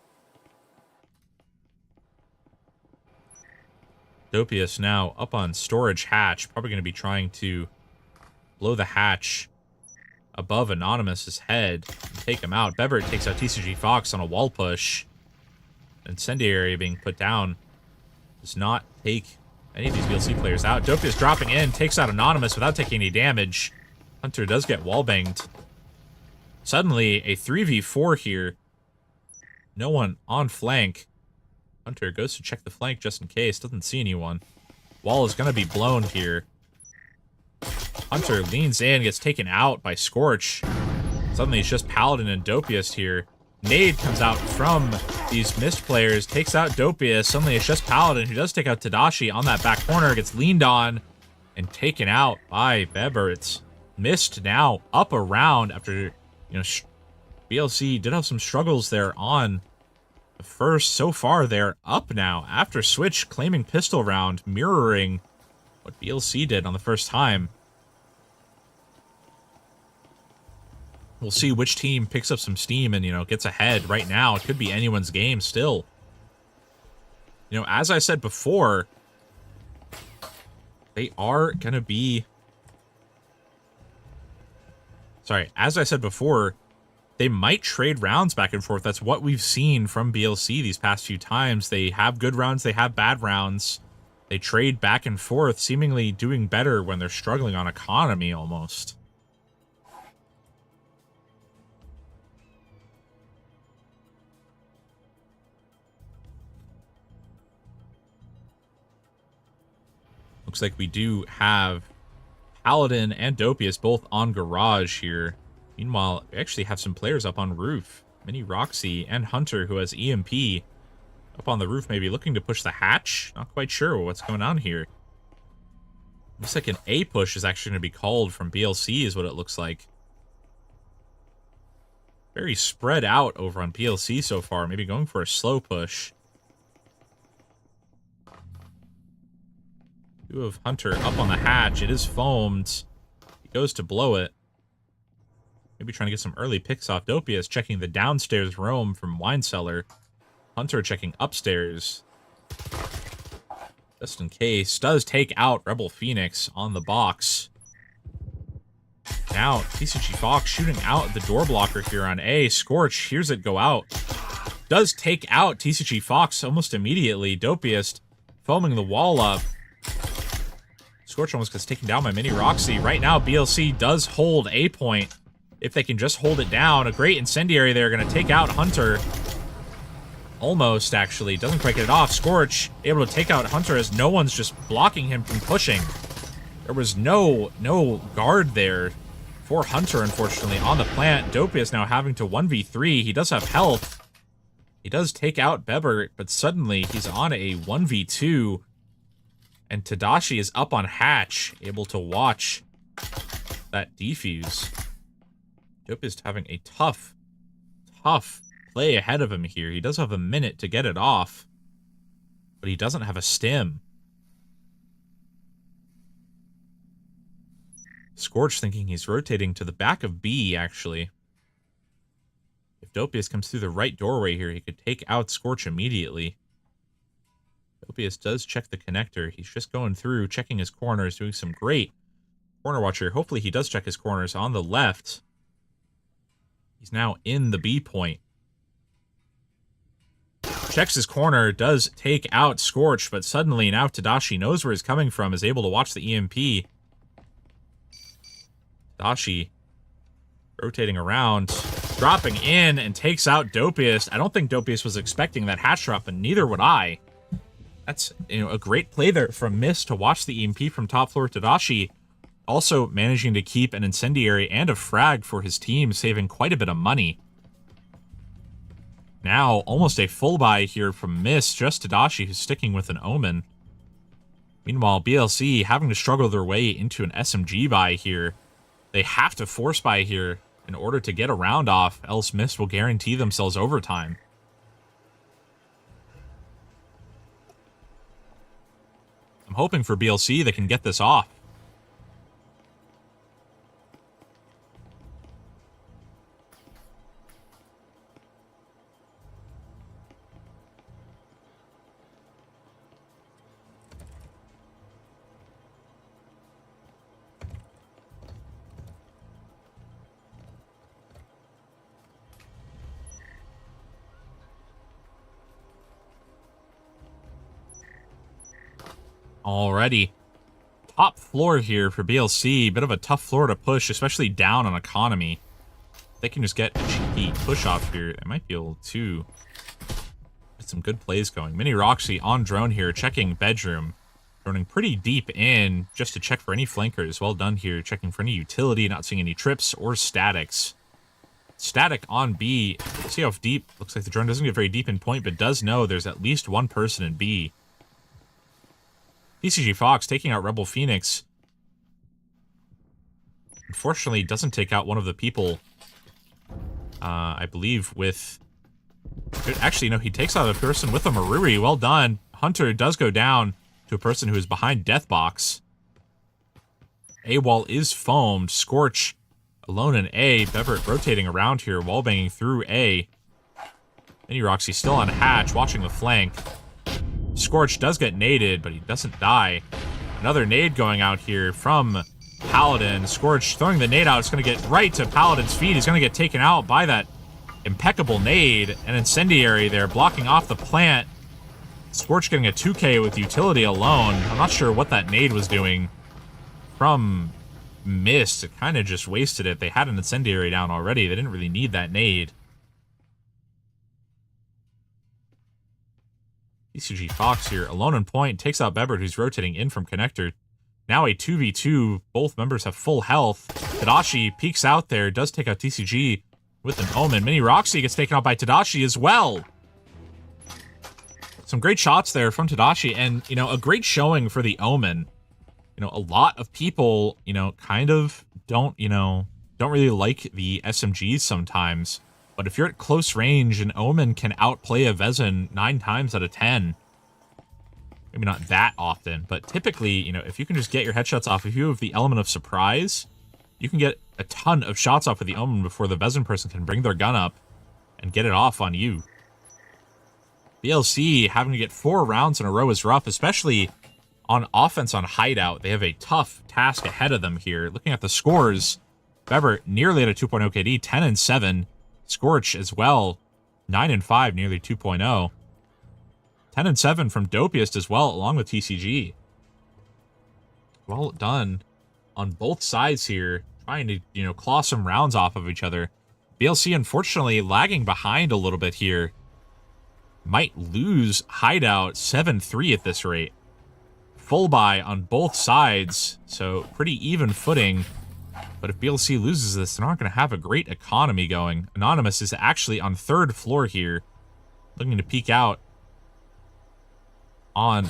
Dopius now up on storage hatch. Probably going to be trying to blow the hatch above Anonymous's head and take him out. Bever takes out TCG Fox on a wall push. Incendiary being put down. Does not take any of these BLC players out. Dopius dropping in, takes out Anonymous without taking any damage. Hunter does get wallbanged. Suddenly, a 3v4 here. No one on flank. Hunter goes to check the flank just in case. Doesn't see anyone. Wall is going to be blown here. Hunter leans in, gets taken out by Scorch. Suddenly, it's just Paladin and Dopius here. Nade comes out from these MYST players, takes out Dopius. Suddenly, it's just Paladin, who does take out Tadashi on that back corner, gets leaned on and taken out by Weber. It's MYST now up around after, BLC did have some struggles there on the first. So far, they're up now after Switch claiming pistol round, mirroring what BLC did on the first time. We'll see which team picks up some steam and, gets ahead. Right now, it could be anyone's game still. As I said before, they are going to be... Sorry, as I said before, they might trade rounds back and forth. That's what we've seen from BLC these past few times. They have good rounds, they have bad rounds. They trade back and forth, seemingly doing better when they're struggling on economy almost. Looks like we do have Paladin and Dopius both on garage here. Meanwhile, we actually have some players up on roof. Mini Roxy and Hunter, who has EMP, up on the roof, maybe looking to push the hatch. Not quite sure what's going on here. Looks like an A push is actually going to be called from BLC, is what it looks like. Very spread out over on BLC so far. Maybe going for a slow push. Two of Hunter up on the hatch. It is foamed. He goes to blow it. Maybe trying to get some early picks off. Dopius checking the downstairs roam from Wine Cellar. Hunter checking upstairs. Just in case. Does take out Rebel Phoenix on the box. Now, TCG Fox shooting out the door blocker here on A. Scorch hears it go out. Does take out TCG Fox almost immediately. Dopiest foaming the wall up. Scorch almost gets taken down by Mini Roxy. Right now, BLC does hold A point. If they can just hold it down, a great incendiary there, going to take out Hunter. Almost, actually. Doesn't quite get it off. Scorch able to take out Hunter as no one's just blocking him from pushing. There was no guard there for Hunter, unfortunately, on the plant. Dopius now having to 1v3. He does have health. He does take out Bebert, but suddenly he's on a 1v2. And Tadashi is up on hatch, able to watch that defuse. Dopius having a tough play ahead of him here. He does have a minute to get it off, but he doesn't have a stim. Scorch thinking he's rotating to the back of B, actually. If Dopius comes through the right doorway here, he could take out Scorch immediately. Dopius does check the connector. He's just going through, checking his corners, doing some great corner watch here. Hopefully he does check his corners on the left. He's now in the B point. Checks his corner, does take out Scorch, but suddenly now Tadashi knows where he's coming from, is able to watch the EMP. Tadashi rotating around, dropping in, and takes out Dopius. I don't think Dopius was expecting that hatch drop, and neither would I. That's, a great play there from MYST to watch the EMP from top floor. Tadashi also managing to keep an incendiary and a frag for his team, saving quite a bit of money. Now, almost a full buy here from MYST, just Tadashi who's sticking with an Omen. Meanwhile, BLC having to struggle their way into an SMG buy here. They have to force buy here in order to get a round off, else MYST will guarantee themselves overtime. I'm hoping for BLC they can get this off. Alrighty. Top floor here for BLC. Bit of a tough floor to push, especially down on economy. They can just get a cheeky push off here. They might be able to get some good plays going. Mini Roxy on drone here, checking bedroom. Droning pretty deep in just to check for any flankers. Well done here, checking for any utility, not seeing any trips or statics. Static on B. See how deep? Looks like the drone doesn't get very deep in point, but does know there's at least one person in B. TCG Fox taking out Rebel Phoenix. Unfortunately, doesn't take out one of the people, I believe, with... Actually, no, he takes out a person with a Maruri. Well done. Hunter does go down to a person who is behind Deathbox. A wall is foamed. Scorch alone in A. Bevert rotating around here, wallbanging through A. Mini Roxy still on hatch, watching the flank. Scorch does get naded, but he doesn't die. Another nade going out here from Paladin. Scorch throwing the nade out. It's going to get right to Paladin's feet. He's going to get taken out by that impeccable nade. An incendiary there blocking off the plant. Scorch getting a 2K with utility alone. I'm not sure what that nade was doing from MYST. It kind of just wasted it. They had an incendiary down already. They didn't really need that nade. TCG Fox here, alone in point, takes out Bebert, who's rotating in from connector. Now a 2v2, both members have full health. Tadashi peeks out there, does take out TCG with an Omen. Mini Roxy gets taken out by Tadashi as well. Some great shots there from Tadashi, and, a great showing for the Omen. A lot of people, kind of don't really like the SMGs sometimes. But if you're at close range, an Omen can outplay a Vezin 9 times out of 10. Maybe not that often, but typically, if you can just get your headshots off, if you have the element of surprise, you can get a ton of shots off with the Omen before the Vezin person can bring their gun up and get it off on you. BLC having to get 4 rounds in a row is rough, especially on offense on Hideout. They have a tough task ahead of them here. Looking at the scores, However, nearly at a 2.0 KD, 10-7. Scorch as well, 9-5, nearly 2.0. 10-7 from Dopiest as well, along with TCG. Well done on both sides here, trying to, claw some rounds off of each other. BLC, unfortunately, lagging behind a little bit here. Might lose Hideout 7-3 at this rate. Full buy on both sides, so pretty even footing. But if BLC loses this, they're not going to have a great economy going. Anonymous is actually on third floor here, looking to peek out on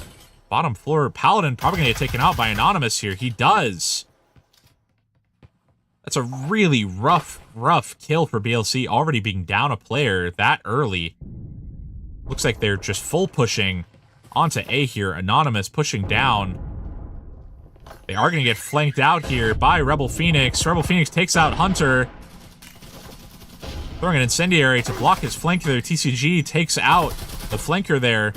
bottom floor. Paladin probably going to get taken out by Anonymous here. He does. That's a really rough kill for BLC, already being down a player that early. Looks like they're just full pushing onto A here. Anonymous pushing down. They are going to get flanked out here by Rebel Phoenix. Rebel Phoenix takes out Hunter. Throwing an incendiary to block his flank there. TCG takes out the flanker there.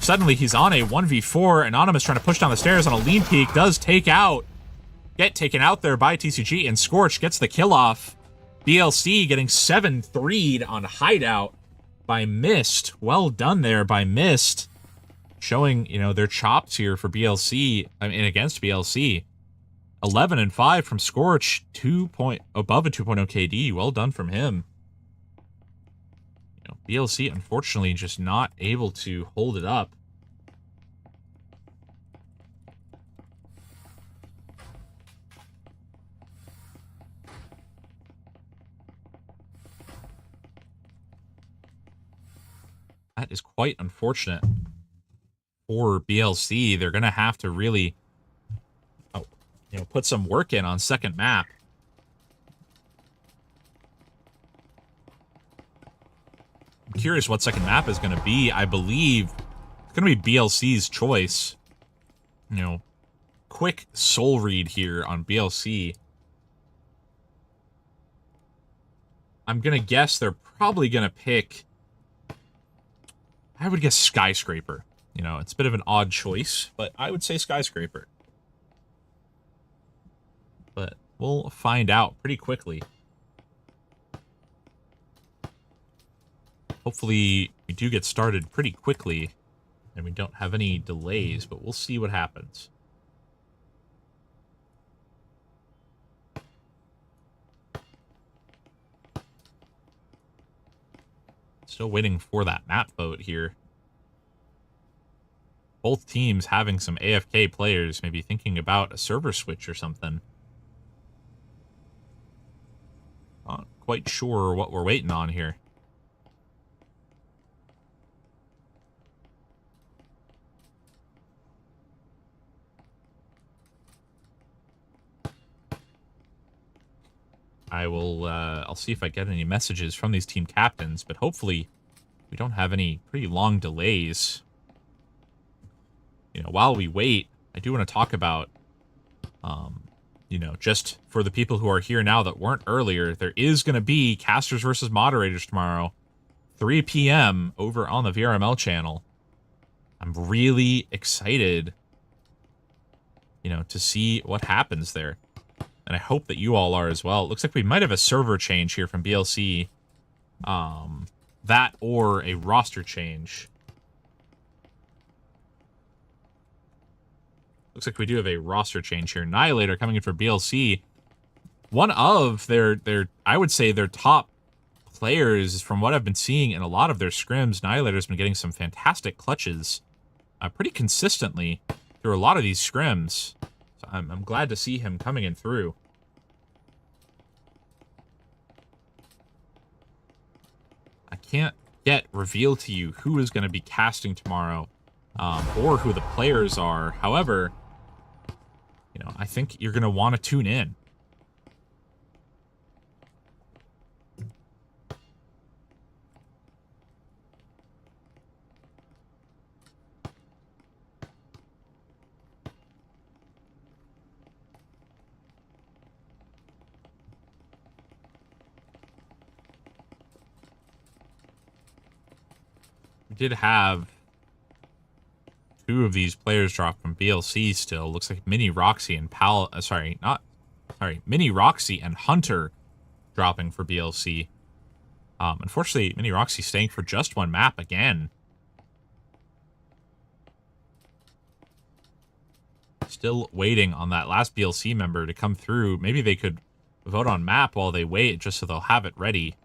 Suddenly he's on a 1v4. Anonymous trying to push down the stairs on a lean peek. Does get taken out there by TCG, and Scorch gets the kill off. BLC getting 7-3'd on Hideout by MYST. Well done there by MYST. Showing, their chops here for BLC, against BLC. 11-5 from Scorch, above a 2.0 KD. Well done from him. BLC, unfortunately, just not able to hold it up. That is quite unfortunate for BLC. They're going to have to really, put some work in on second map. I'm curious what second map is going to be. I believe it's going to be BLC's choice. Quick soul read here on BLC. I'm going to guess they're probably going to pick, I would guess Skyscraper. It's a bit of an odd choice, but I would say Skyscraper. But we'll find out pretty quickly. Hopefully, we do get started pretty quickly, and we don't have any delays, but we'll see what happens. Still waiting for that map vote here. Both teams having some AFK players, maybe thinking about a server switch or something. Not quite sure what we're waiting on here. I'll see if I get any messages from these team captains, but hopefully we don't have any pretty long delays. While we wait, I do want to talk about, just for the people who are here now that weren't earlier, there is going to be Casters versus Moderators tomorrow, 3 p.m. over on the VRML channel. I'm really excited, to see what happens there. And I hope that you all are as well. It looks like we might have a server change here from BLC. That or a roster change. Looks like we do have a roster change here. Annihilator coming in for BLC. One of their I would say, their top players from what I've been seeing in a lot of their scrims. Annihilator's been getting some fantastic clutches pretty consistently through a lot of these scrims. So I'm glad to see him coming in through. I can't yet reveal to you who is going to be casting tomorrow, or who the players are. However, I think you're going to want to tune in. We did have 2 of these players drop from BLC still. Looks like Mini Roxy and Sorry, Mini Roxy and Hunter dropping for BLC. Unfortunately, Mini Roxy staying for just one map again. Still waiting on that last BLC member to come through. Maybe they could vote on map while they wait, just so they'll have it ready.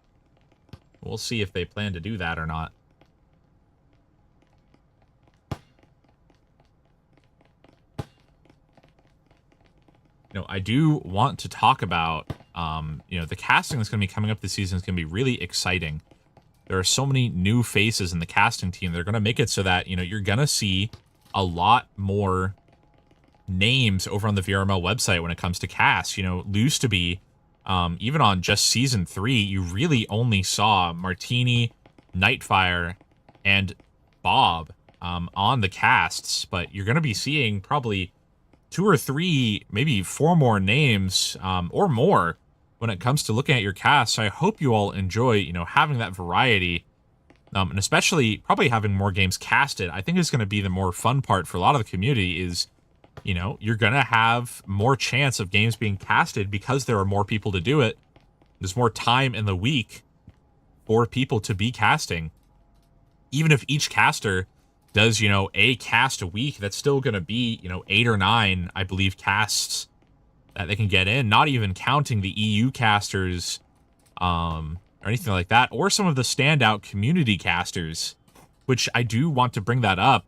We'll see if they plan to do that or not. You know, I do want to talk about, you know, the casting that's going to be coming up this season is going to be really exciting. There are so many new faces in the casting team. They're going to make it so that, you know, you're going to see a lot more names over on the VRML website when it comes to cast. You know, it used to be, even on just Season 3, you really only saw Martini, Nightfire, and Bob on the casts, but you're going to be seeing probably 2 or 3, maybe 4 more names, or more when it comes to looking at your cast. So I hope you all enjoy, you know, having that variety, and especially probably having more games casted. I think is going to be the more fun part for a lot of the community is, you know, you're going to have more chance of games being casted because there are more people to do it. There's more time in the week for people to be casting. Even if each caster does, you know, a cast a week, that's still going to be, you know, 8 or 9, I believe, casts that they can get in, not even counting the EU casters, or anything like that, or some of the standout community casters, which I do want to bring that up.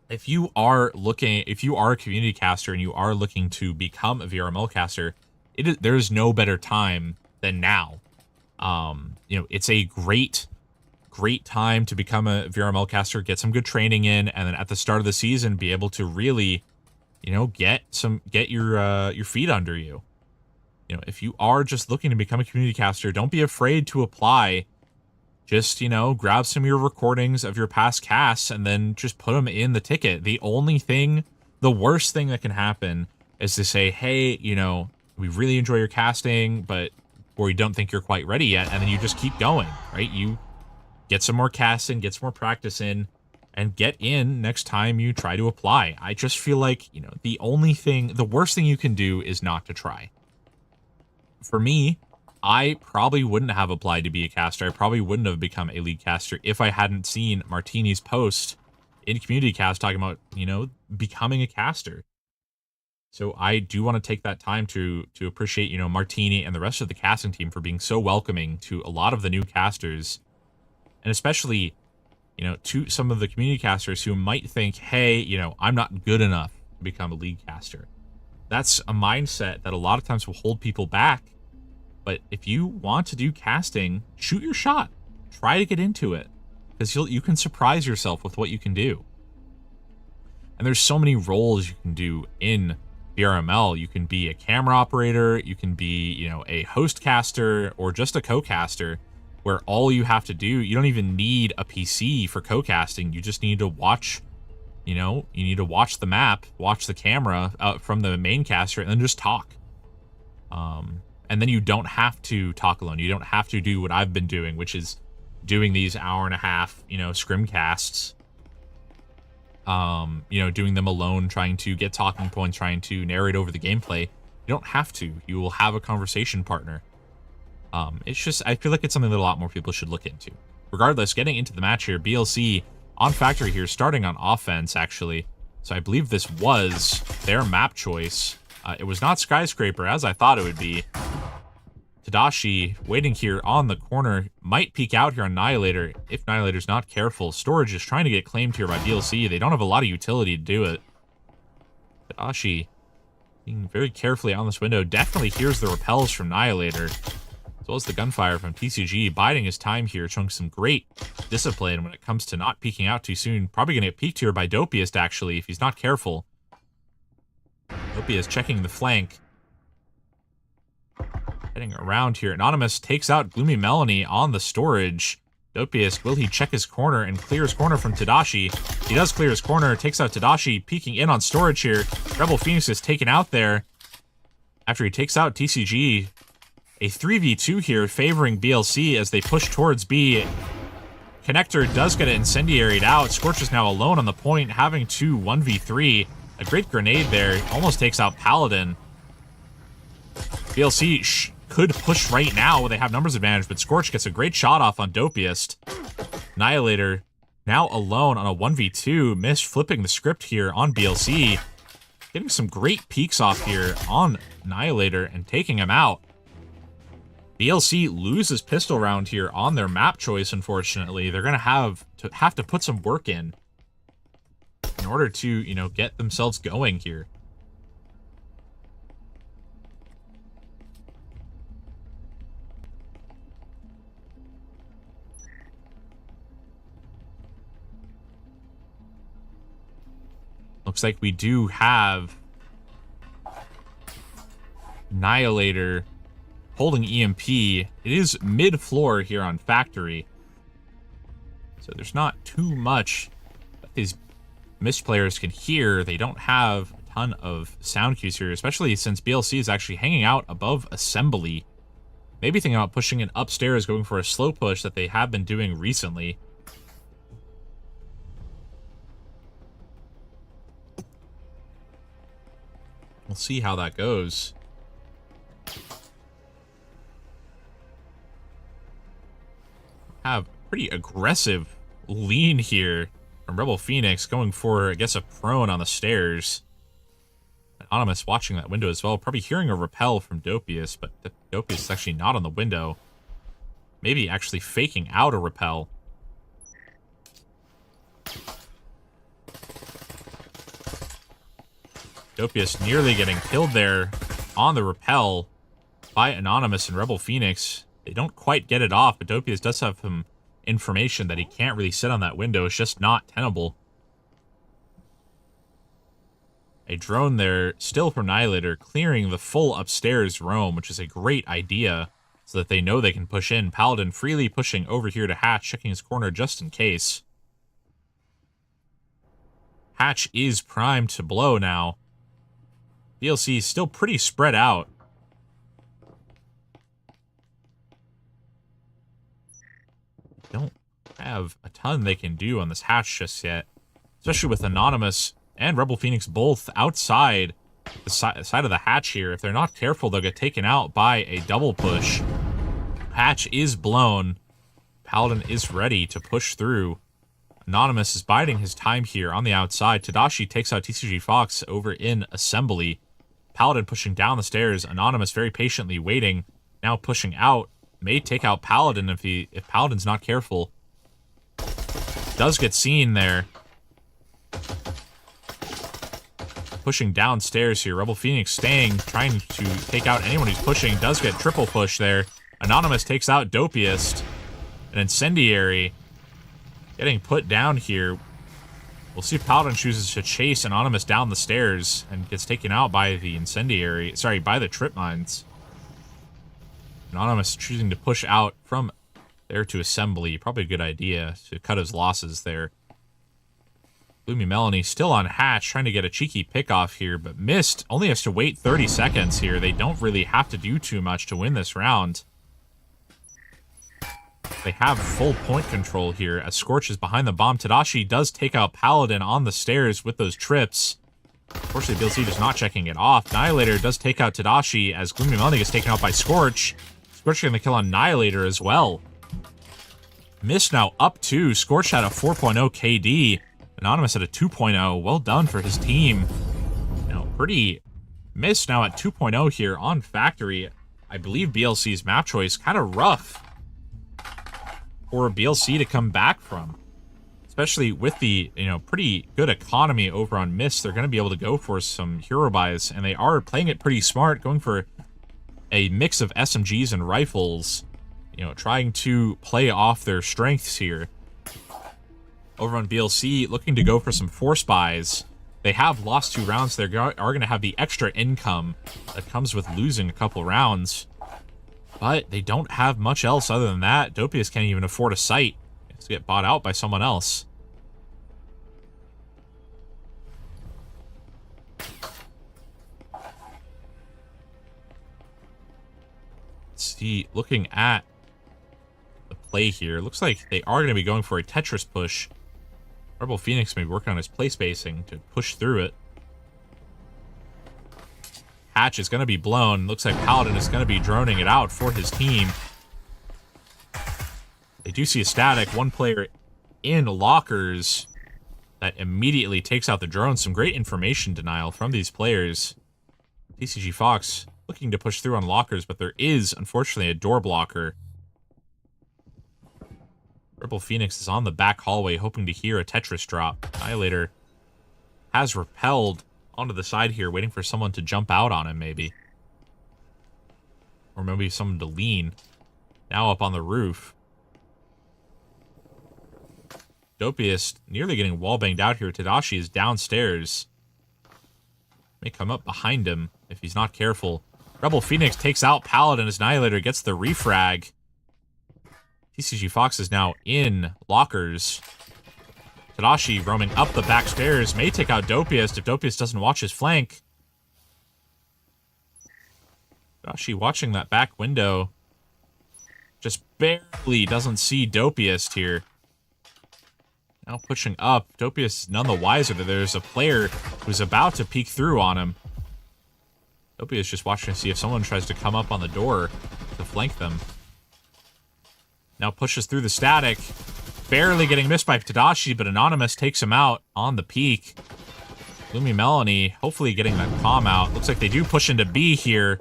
If you are a community caster and you are looking to become a VRML caster, there's no better time than now. You know, it's a great time to become a VRML caster, get some good training in, and then at the start of the season, be able to really, you know, get your feet under you. You know, if you are just looking to become a community caster, don't be afraid to apply. Just, you know, grab some of your recordings of your past casts and then just put them in the ticket. The worst thing that can happen is to say, hey, you know, we really enjoy your casting, but or you don't think you're quite ready yet, and then you just keep going, right? You get some more casting, get some more practice in, and get in next time you try to apply. I just feel like, you know, the worst thing you can do is not to try. For me, I probably wouldn't have applied to be a caster. I probably wouldn't have become a league caster if I hadn't seen Martini's post in Community Cast talking about, you know, becoming a caster. So I do want to take that time to appreciate, you know, Martini and the rest of the casting team for being so welcoming to a lot of the new casters. And especially, you know, to some of the community casters who might think, hey, you know, I'm not good enough to become a league caster. That's a mindset that a lot of times will hold people back. But if you want to do casting, shoot your shot. Try to get into it, because you can surprise yourself with what you can do. And there's so many roles you can do in VRML. You can be a camera operator, you can be, you know, a host caster, or just a co-caster, where all you have to do, you don't even need a PC for co-casting. You just need to watch, you know, you need to watch the map, watch the camera from the main caster, and then just talk. And then you don't have to talk alone. You don't have to do what I've been doing, which is doing these hour-and-a-half, you know, scrim casts. You know, doing them alone, trying to get talking points, trying to narrate over the gameplay. You don't have to. You will have a conversation partner. It's just, I feel like it's something that a lot more people should look into. Regardless, getting into the match here, BLC on factory here, starting on offense, actually. So I believe this was their map choice. It was not Skyscraper, as I thought it would be. Tadashi waiting here on the corner, might peek out here on Annihilator if Annihilator's not careful. Storage is trying to get claimed here by BLC. They don't have a lot of utility to do it. Tadashi being very carefully on this window, definitely hears the repels from Annihilator, as well as the gunfire from TCG, biding his time here, showing some great discipline when it comes to not peeking out too soon. Probably going to get peeked here by Dopiest, actually, if he's not careful. Dopiest checking the flank. Heading around here. Anonymous takes out Gloomy Melanie on the storage. Dopiest, will he check his corner and clear his corner from Tadashi? He does clear his corner, takes out Tadashi, peeking in on storage here. Rebel Phoenix is taken out there. After he takes out TCG, a 3v2 here favoring BLC as they push towards B. Connector does get it incendiaried out. Scorch is now alone on the point, having to 1v3. A great grenade there. Almost takes out Paladin. BLC could push right now. They have numbers advantage, but Scorch gets a great shot off on Dopiest. Annihilator now alone on a 1v2. MYST flipping the script here on BLC. Getting some great peeks off here on Annihilator and taking him out. BLC loses pistol round here on their map choice, unfortunately. They're going to have to put some work in order to, you know, get themselves going here. Looks like we do have Annihilator holding EMP. It is mid-floor here on Factory, so there's not too much that these MYST players can hear. They don't have a ton of sound cues here, especially since BLC is actually hanging out above Assembly. Maybe thinking about pushing it upstairs, going for a slow push that they have been doing recently. We'll see how that goes. Have pretty aggressive lean here from Rebel Phoenix, going for, I guess, a prone on the stairs. Anonymous watching that window as well, probably hearing a repel from Dopiest, but Dopiest is actually not on the window. Maybe actually faking out a repel. Dopiest nearly getting killed there on the repel by Anonymous and Rebel Phoenix. They don't quite get it off, but Dopiest does have some information that he can't really sit on that window. It's just not tenable. A drone there, still from Annihilator, clearing the full upstairs roam, which is a great idea, so that they know they can push in. Paladin freely pushing over here to Hatch, checking his corner just in case. Hatch is primed to blow now. BLC is still pretty spread out. Don't have a ton they can do on this Hatch just yet, especially with Anonymous and Rebel Phoenix both outside the side of the Hatch here. If they're not careful, they'll get taken out by a double push. Hatch is blown. Paladin is ready to push through. Anonymous is biding his time here on the outside. Tadashi takes out TCG Fox over in Assembly. Paladin pushing down the stairs. Anonymous very patiently waiting. Now pushing out. May take out Paladin if Paladin's not careful. Does get seen there. Pushing downstairs here. Rebel Phoenix staying, trying to take out anyone who's pushing. Does get triple push there. Anonymous takes out Dopiest. An Incendiary getting put down here. We'll see if Paladin chooses to chase Anonymous down the stairs and gets taken out by the Incendiary. Sorry, by the Trip Mines. Anonymous choosing to push out from there to Assembly. Probably a good idea to cut his losses there. Gloomy Melanie still on Hatch, trying to get a cheeky pick off here, but MYST only has to wait 30 seconds here. They don't really have to do too much to win this round. They have full point control here as Scorch is behind the bomb. Tadashi does take out Paladin on the stairs with those trips. Unfortunately, BLC just not checking it off. Annihilator does take out Tadashi as Gloomy Melanie gets taken out by Scorch. Scorch going to kill Annihilator as well. MYST now up 2. Scorch had a 4.0 KD. Anonymous at a 2.0. Well done for his team. Pretty MYST now at 2.0 here on Factory. I believe BLC's map choice kind of rough for BLC to come back from, especially with the pretty good economy over on MYST. They're going to be able to go for some hero buys, and they are playing it pretty smart, going for a mix of SMGs and rifles, trying to play off their strengths here. Over on BLC, looking to go for some force buys. They have lost 2 rounds. They are going to have the extra income that comes with losing a couple rounds. But they don't have much else other than that. Dopiest can't even afford a site. He has to get bought out by someone else. Let's see, looking at the play here, looks like they are going to be going for a Tetris push. Rebel Phoenix may be working on his play spacing to push through it. hatch is going to be blown. Looks like Paladin is going to be droning it out for his team. They do see a static. One player in lockers that immediately takes out the drone. Some great information denial from these players. TCG Fox looking to push through on lockers, but there is, unfortunately, a door blocker. Rebel Phoenix is on the back hallway, hoping to hear a Tetris drop. Annihilator has repelled onto the side here, waiting for someone to jump out on him, maybe. Or maybe someone to lean. Now up on the roof. Dopiest nearly getting wall banged out here. Tadashi is downstairs. May come up behind him if he's not careful. Rebel Phoenix takes out Paladin as Annihilator gets the refrag. TCG Fox is now in lockers. Tadashi roaming up the back stairs. May take out Dopiest if Dopiest doesn't watch his flank. Tadashi watching that back window. Just barely doesn't see Dopiest here. Now pushing up. Dopiest is none the wiser that there's a player who's about to peek through on him. Dopiest is just watching to see if someone tries to come up on the door to flank them. Now pushes through the static. Barely getting missed by Tadashi, but Anonymous takes him out on the peak. Gloomy Melanie hopefully getting that comm out. Looks like they do push into B here.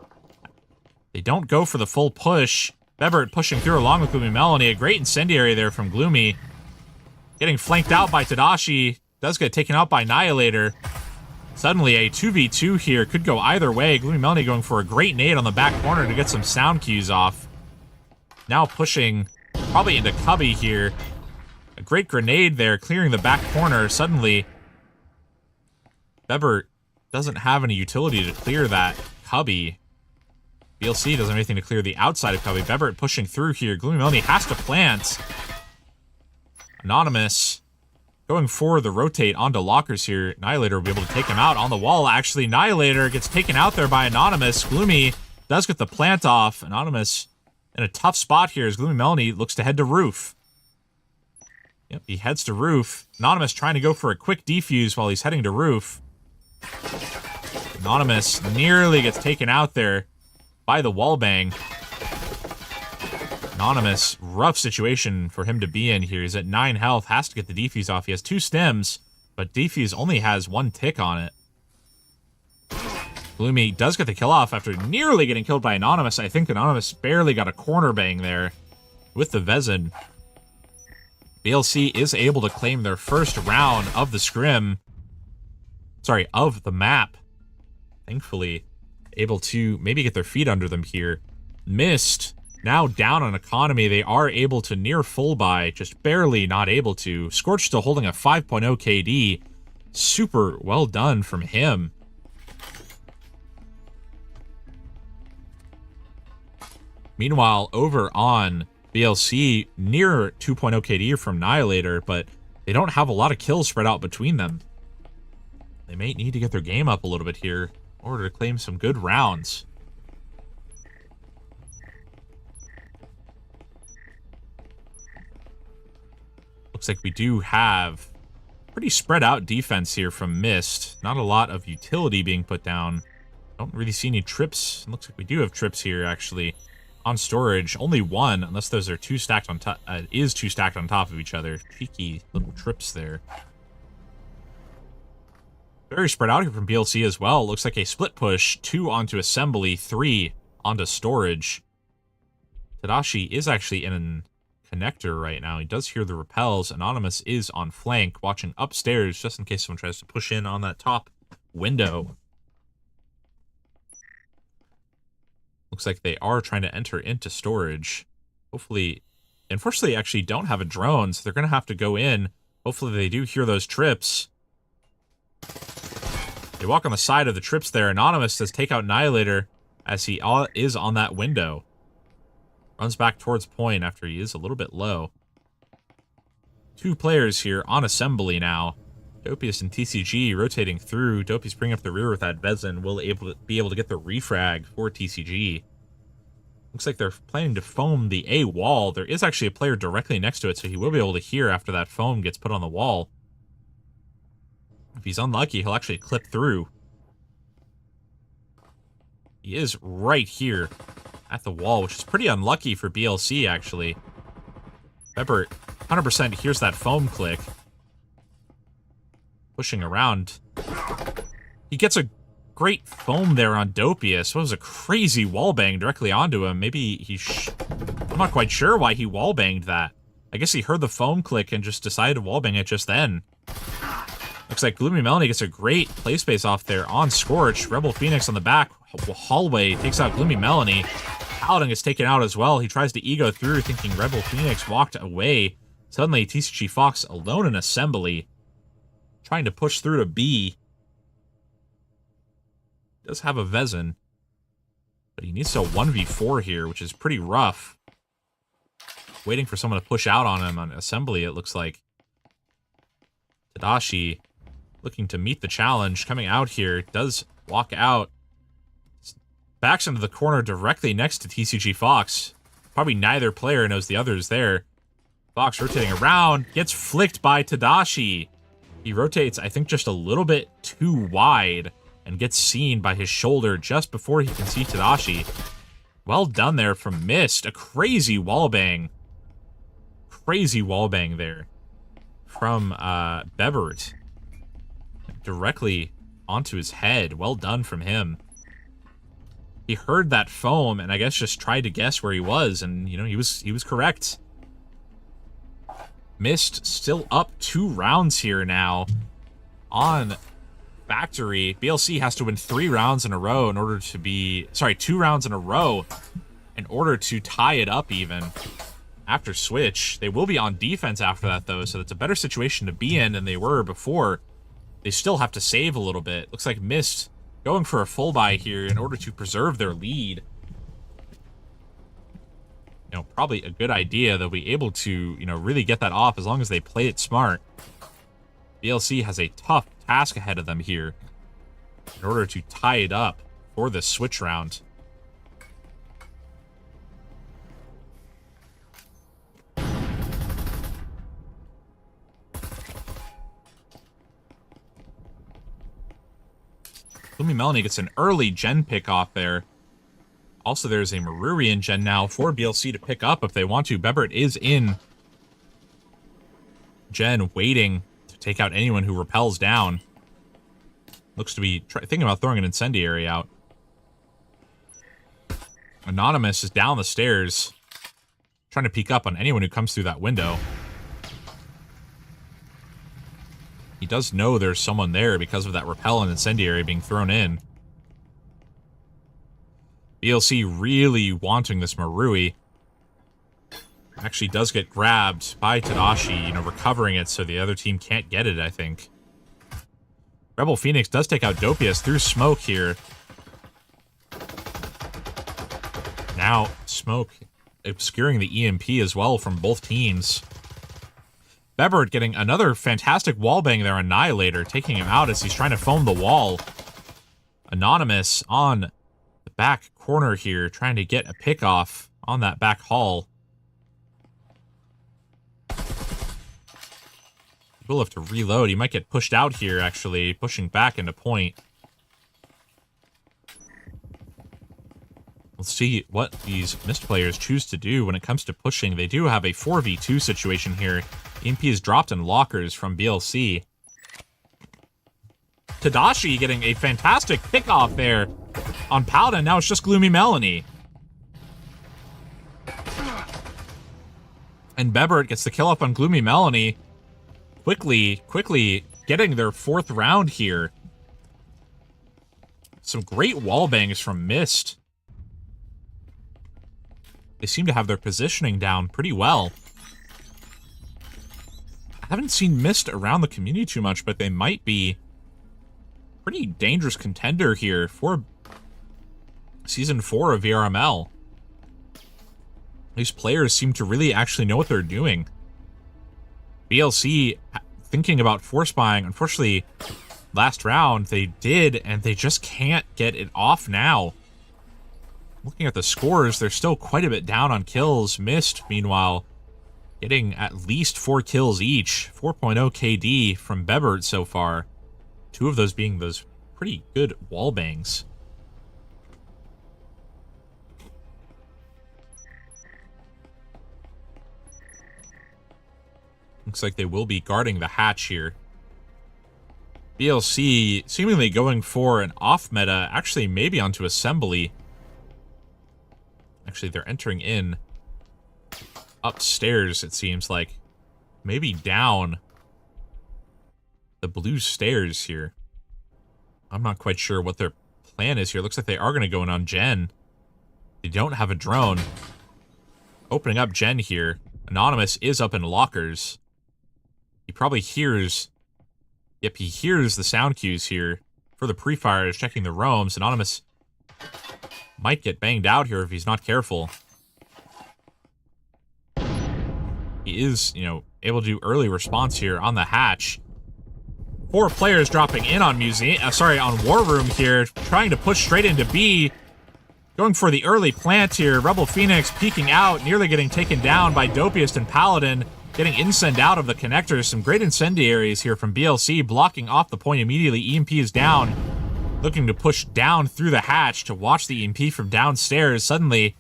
They don't go for the full push. Bebert pushing through along with Gloomy Melanie. A great incendiary there from Gloomy. Getting flanked out by Tadashi. Does get taken out by Annihilator. Suddenly a 2v2 here. Could go either way. Gloomy Melanie going for a great nade on the back corner to get some sound cues off. Now pushing probably into Cubby here. A great grenade there, clearing the back corner. Suddenly, Bebert doesn't have any utility to clear that Cubby. BLC doesn't have anything to clear the outside of Cubby. Bebert pushing through here. Gloomy Melanie has to plant. Anonymous going for the rotate onto lockers here. Annihilator will be able to take him out on the wall. Actually, Annihilator gets taken out there by Anonymous. Gloomy does get the plant off. Anonymous in a tough spot here as Gloomy Melanie looks to head to roof. Yep, he heads to roof. Anonymous trying to go for a quick defuse while he's heading to roof. Anonymous nearly gets taken out there by the wallbang. Anonymous, rough situation for him to be in here. He's at 9 health, has to get the defuse off. He has 2 stems, but defuse only has 1 tick on it. Gloomy does get the kill off after nearly getting killed by Anonymous. I think Anonymous barely got a corner bang there with the Vezin. BLC is able to claim their first round of the scrim. Sorry, of the map. Thankfully, able to maybe get their feet under them here. MYST, now down on economy. They are able to near full buy, just barely not able to. Scorch still holding a 5.0 KD. Super well done from him. Meanwhile, over on BLC, near 2.0 KD from Annihilator, but they don't have a lot of kills spread out between them. They may need to get their game up a little bit here in order to claim some good rounds. Looks like we do have pretty spread out defense here from MYST. Not a lot of utility being put down. Don't really see any trips. It looks like we do have trips here, actually. On storage, only 1, unless those are 2 stacked on top. Is 2 stacked on top of each other. Cheeky little trips there. Very spread out here from BLC as well. Looks like a split push. 2 onto assembly, 3 onto storage. Tadashi is actually in a connector right now. He does hear the repels. Anonymous is on flank, watching upstairs just in case someone tries to push in on that top window. Looks like they are trying to enter into storage. Hopefully, unfortunately, actually don't have a drone, so they're going to have to go in. Hopefully they do hear those trips. They walk on the side of the trips there. Anonymous says take out Annihilator as he is on that window. Runs back towards point after he is a little bit low. 2 players here on assembly now. Dopius and TCG rotating through. Dopius bringing up the rear with that Vezin. Will be able to get the refrag for TCG. Looks like they're planning to foam the A wall. There is actually a player directly next to it, so he will be able to hear after that foam gets put on the wall. If he's unlucky, he'll actually clip through. He is right here at the wall, which is pretty unlucky for BLC, actually. Bebert 100% hears that foam click. Pushing around. He gets a great foam there on Dopius. It was a crazy wallbang directly onto him. Maybe he I'm not quite sure why he wallbanged that. I guess he heard the foam click and just decided to wallbang it just then. Looks like Gloomy Melanie gets a great play space off there on Scorch. Rebel Phoenix on the back hallway takes out Gloomy Melanie. Paladin gets taken out as well. He tries to ego through, thinking Rebel Phoenix walked away. Suddenly, TCG Fox alone in assembly, trying to push through to B. Does have a Vezin, but he needs to 1v4 here, which is pretty rough. Waiting for someone to push out on him on assembly, it looks like. Tadashi looking to meet the challenge, coming out here, does walk out. Backs into the corner directly next to TCG Fox. Probably neither player knows the other is there. Fox rotating around, gets flicked by Tadashi. He rotates, I think, just a little bit too wide and gets seen by his shoulder just before he can see Tadashi. Well done there from MYST. A crazy wallbang. Crazy wallbang there from Bebert. Directly onto his head. Well done from him. He heard that foam and I guess just tried to guess where he was, and you know, he was correct. MYST still up 2 rounds here now on Factory. BLC has to win 3 rounds in a row in order to be... Sorry, 2 rounds in a row in order to tie it up even after Switch. They will be on defense after that, though, so it's a better situation to be in than they were before. They still have to save a little bit. Looks like MYST going for a full buy here in order to preserve their lead. You know, probably a good idea. They'll be able to, you know, really get that off as long as they play it smart. BLC has a tough task ahead of them here in order to tie it up for the Switch round. Gloomy Melanie gets an early gen pick off there. Also, there's a Marurian gen now for BLC to pick up if they want to. Bebert is in gen, waiting to take out anyone who repels down. Looks to be thinking about throwing an incendiary out. Anonymous is down the stairs, trying to peek up on anyone who comes through that window. He does know there's someone there because of that repel and incendiary being thrown in. BLC really wanting this Marui. Actually does get grabbed by Tadashi, you know, recovering it so the other team can't get it, I think. Rebel Phoenix does take out Dopius through smoke here. Now, smoke obscuring the EMP as well from both teams. Bebert getting another fantastic wallbang there, Annihilator, taking him out as he's trying to foam the wall. Anonymous on the back corner here, trying to get a pick off on that back hall. We'll have to reload. He might get pushed out here, actually, pushing back into point. Let's see what these MYST players choose to do when it comes to pushing. They do have a 4v2 situation here. EMP is dropped in lockers from BLC. Tadashi getting a fantastic pickoff there on Paladin. Now it's just Gloomy Melanie. And Bebert gets the kill up on Gloomy Melanie. Quickly getting their 4th round here. Some great wallbangs from MYST. They seem to have their positioning down pretty well. I haven't seen MYST around the community too much, but they might be a pretty dangerous contender here for Season 4 of VRML. These players seem to really actually know what they're doing. BLC thinking about force buying. Unfortunately, last round they did, and they just can't get it off now. Looking at the scores, they're still quite a bit down on kills. MYST, meanwhile, getting at least 4 kills each. 4.0 KD from Bebert so far. 2 of those being those pretty good wallbangs. Looks like they will be guarding the hatch here. BLC seemingly going for an off-meta, actually maybe onto assembly. Actually, they're entering in upstairs, it seems like. Maybe down the blue stairs here. I'm not quite sure what their plan is here. Looks like they are going to go in on Gen. They don't have a drone. Opening up Gen here. Anonymous is up in lockers. He probably hears... Yep, he hears the sound cues here for the pre-fire. Is checking the roams. Anonymous might get banged out here if he's not careful. He is, you know, able to do early response here on the hatch. 4 players dropping in on on War Room here, trying to push straight into B. Going for the early plant here. Rebel Phoenix peeking out, nearly getting taken down by Dopiest and Paladin. Getting incend out of the connectors. Some great incendiaries here from BLC, blocking off the point immediately. EMP is down. Looking to push down through the hatch to watch the EMP from downstairs. Suddenly,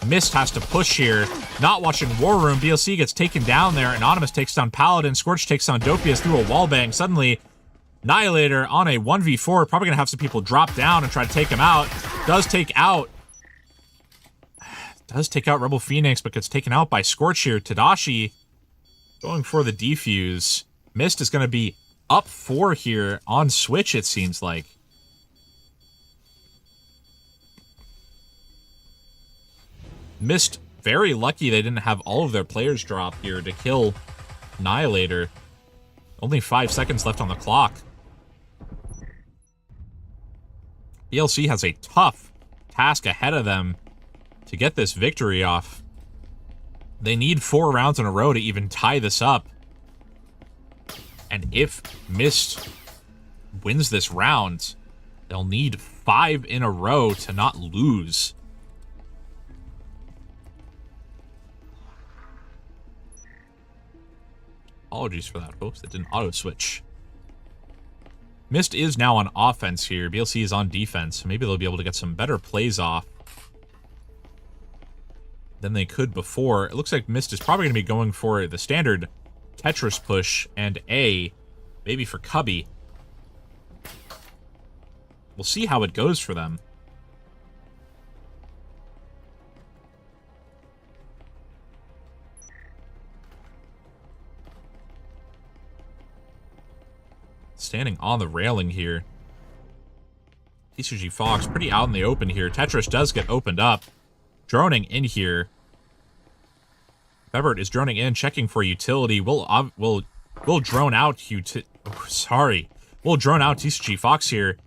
MYST has to push here. Not watching War Room. BLC gets taken down there. Anonymous takes down Paladin. Scorch takes down Dopius through a wallbang. Suddenly, Annihilator on a 1v4. Probably going to have some people drop down and try to take him out. Does take out Rebel Phoenix, but gets taken out by Scorch here. Tadashi going for the defuse. MYST is going to be up 4 here on Switch, it seems like. MYST very lucky they didn't have all of their players drop here to kill Annihilator. Only 5 seconds left on the clock. BLC has a tough task ahead of them to get this victory off. They need 4 rounds in a row to even tie this up. And if MYST wins this round, they'll need 5 in a row to not lose. Apologies for that, folks. It didn't auto-switch. MYST is now on offense here. BLC is on defense, so maybe they'll be able to get some better plays off than they could before. It looks like MYST is probably going to be going for the standard Tetris push and A, maybe for Cubby. We'll see how it goes for them. Standing on the railing here. TCG Fox pretty out in the open here. Tetris does get opened up. Droning in here. Bebert is droning in, checking for utility. We'll drone out We'll drone out TCG Fox here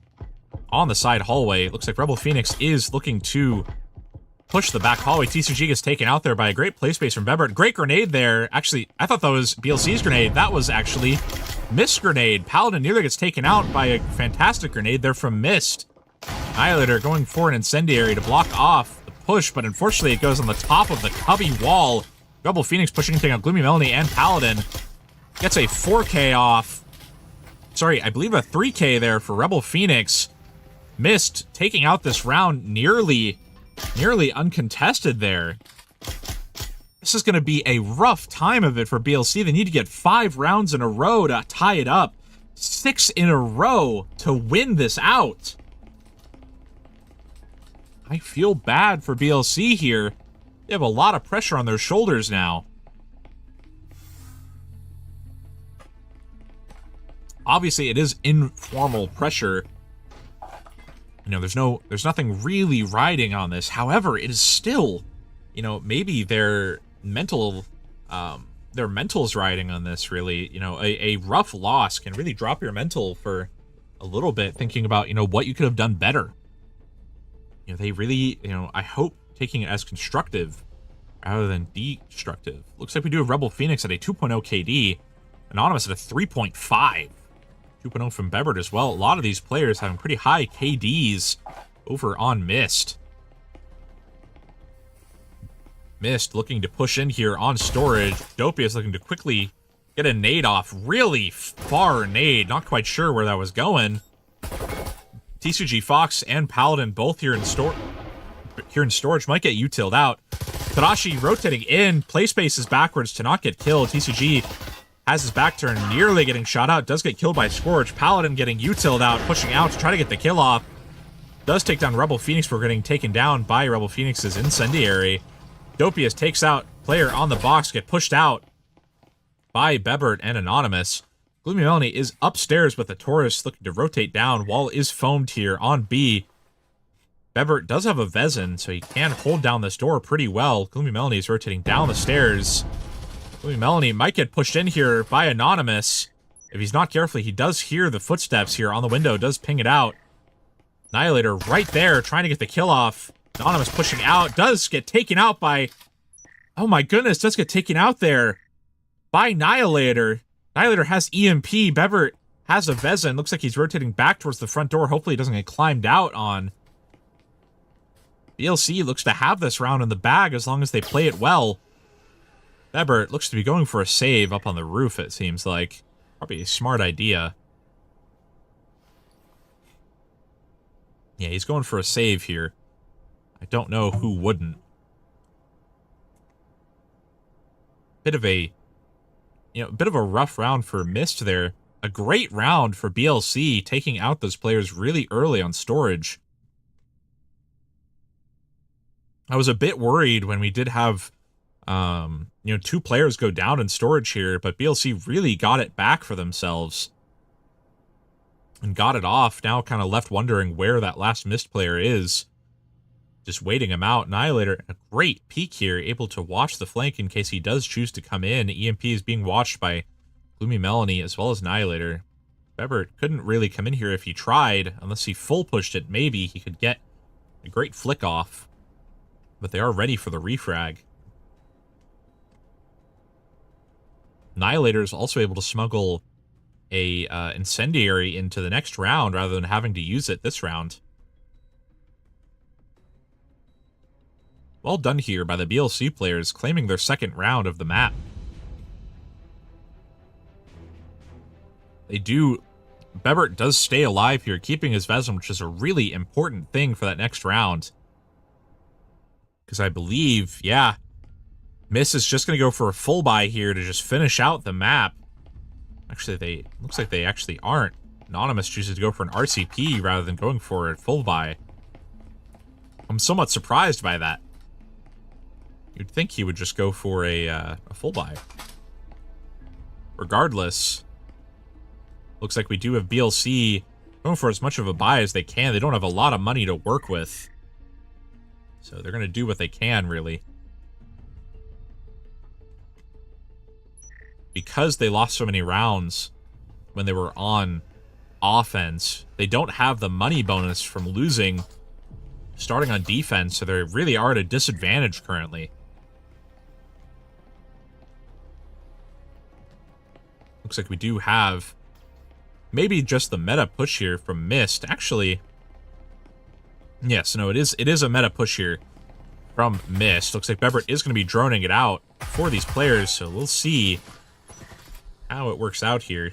on the side hallway. Looks like Rebel Phoenix is looking to push the back hallway. TCG gets taken out there by a great play space from Bebert. Great grenade there. Actually, I thought that was BLC's grenade. That was actually MYST grenade. Paladin nearly gets taken out by a fantastic grenade there from MYST. Annihilator going for an incendiary to block off the push, but unfortunately it goes on the top of the Cubby wall. Rebel Phoenix pushing to take out Gloomy Melanie and Paladin. Gets a 4K off. Sorry, I believe a 3K there for Rebel Phoenix. MYST taking out this round nearly uncontested there. This is going to be a rough time of it for BLC. They need to get 5 rounds in a row to tie it up. 6 in a row to win this out. I feel bad for BLC here. They have a lot of pressure on their shoulders now. Obviously, it is informal pressure. You know, there's nothing really riding on this. However, it is still, you know, maybe their mental's riding on this, really. You know, a rough loss can really drop your mental for a little bit, thinking about, you know, what you could have done better. You know, they really, you know, I hope taking it as constructive rather than destructive. Looks like we do have Rebel Phoenix at a 2.0 KD. Anonymous at a 3.5. 2.0 from Bebert as well. A lot of these players having pretty high KDs over on MYST. MYST looking to push in here on storage. Dopius looking to quickly get a nade off. Really far nade. Not quite sure where that was going. TCG Fox and Paladin both here in storage might get utiled out. Tadashi rotating in. Play space is backwards to not get killed. TCG has his back turned, nearly getting shot out. Does get killed by Scorch. Paladin getting utiled out, pushing out to try to get the kill off. Does take down Rebel Phoenix. We're getting taken down by Rebel Phoenix's Incendiary. Dopius takes out player on the box, get pushed out by Bebert and Anonymous. Gloomy Melanie is upstairs with the Taurus looking to rotate down. Wall is foamed here on B. Bebert does have a Vezin, so he can hold down this door pretty well. Gloomy Melanie is rotating down the stairs. Gloomy Melanie might get pushed in here by Anonymous. If he's not careful, he does hear the footsteps here on the window, does ping it out. Annihilator right there, trying to get the kill off. Anonymous pushing out, does get taken out by... Oh my goodness, does get taken out there by Annihilator. Annihilator has EMP, Bebert has a Vezin. Looks like he's rotating back towards the front door. Hopefully he doesn't get climbed out on. BLC looks to have this round in the bag as long as they play it well. Bebert looks to be going for a save up on the roof, it seems like. Probably a smart idea. Yeah, he's going for a save here. I don't know who wouldn't. Bit of a rough round for MYST there. A great round for BLC, taking out those players really early on storage. I was a bit worried when we did have, two players go down in storage here, but BLC really got it back for themselves. And got it off, now kind of left wondering where that last MYST player is. Just waiting him out. Annihilator, a great peek here, able to watch the flank in case he does choose to come in. EMP is being watched by Gloomy Melanie as well as Annihilator. Bebert couldn't really come in here if he tried, unless he full pushed it. Maybe he could get a great flick off. But they are ready for the refrag. Annihilator is also able to smuggle a Incendiary into the next round rather than having to use it this round. Well done here by the BLC players, claiming their second round of the map. They do... Bebert does stay alive here, keeping his Vezin, which is a really important thing for that next round. Because I believe, yeah, MYST is just going to go for a full buy here to just finish out the map. Actually, looks like they actually aren't. Anonymous chooses to go for an RCP rather than going for a full buy. I'm somewhat surprised by that. You'd think he would just go for a full buy. Regardless, looks like we do have BLC going for as much of a buy as they can. They don't have a lot of money to work with. So they're going to do what they can, really. Because they lost so many rounds when they were on offense, they don't have the money bonus from losing starting on defense, so they really are at a disadvantage currently. Looks like we do have maybe just the meta push here from MYST. Actually, yes, no, it is a meta push here from MYST. Looks like Bebert is going to be droning it out for these players, so we'll see how it works out here.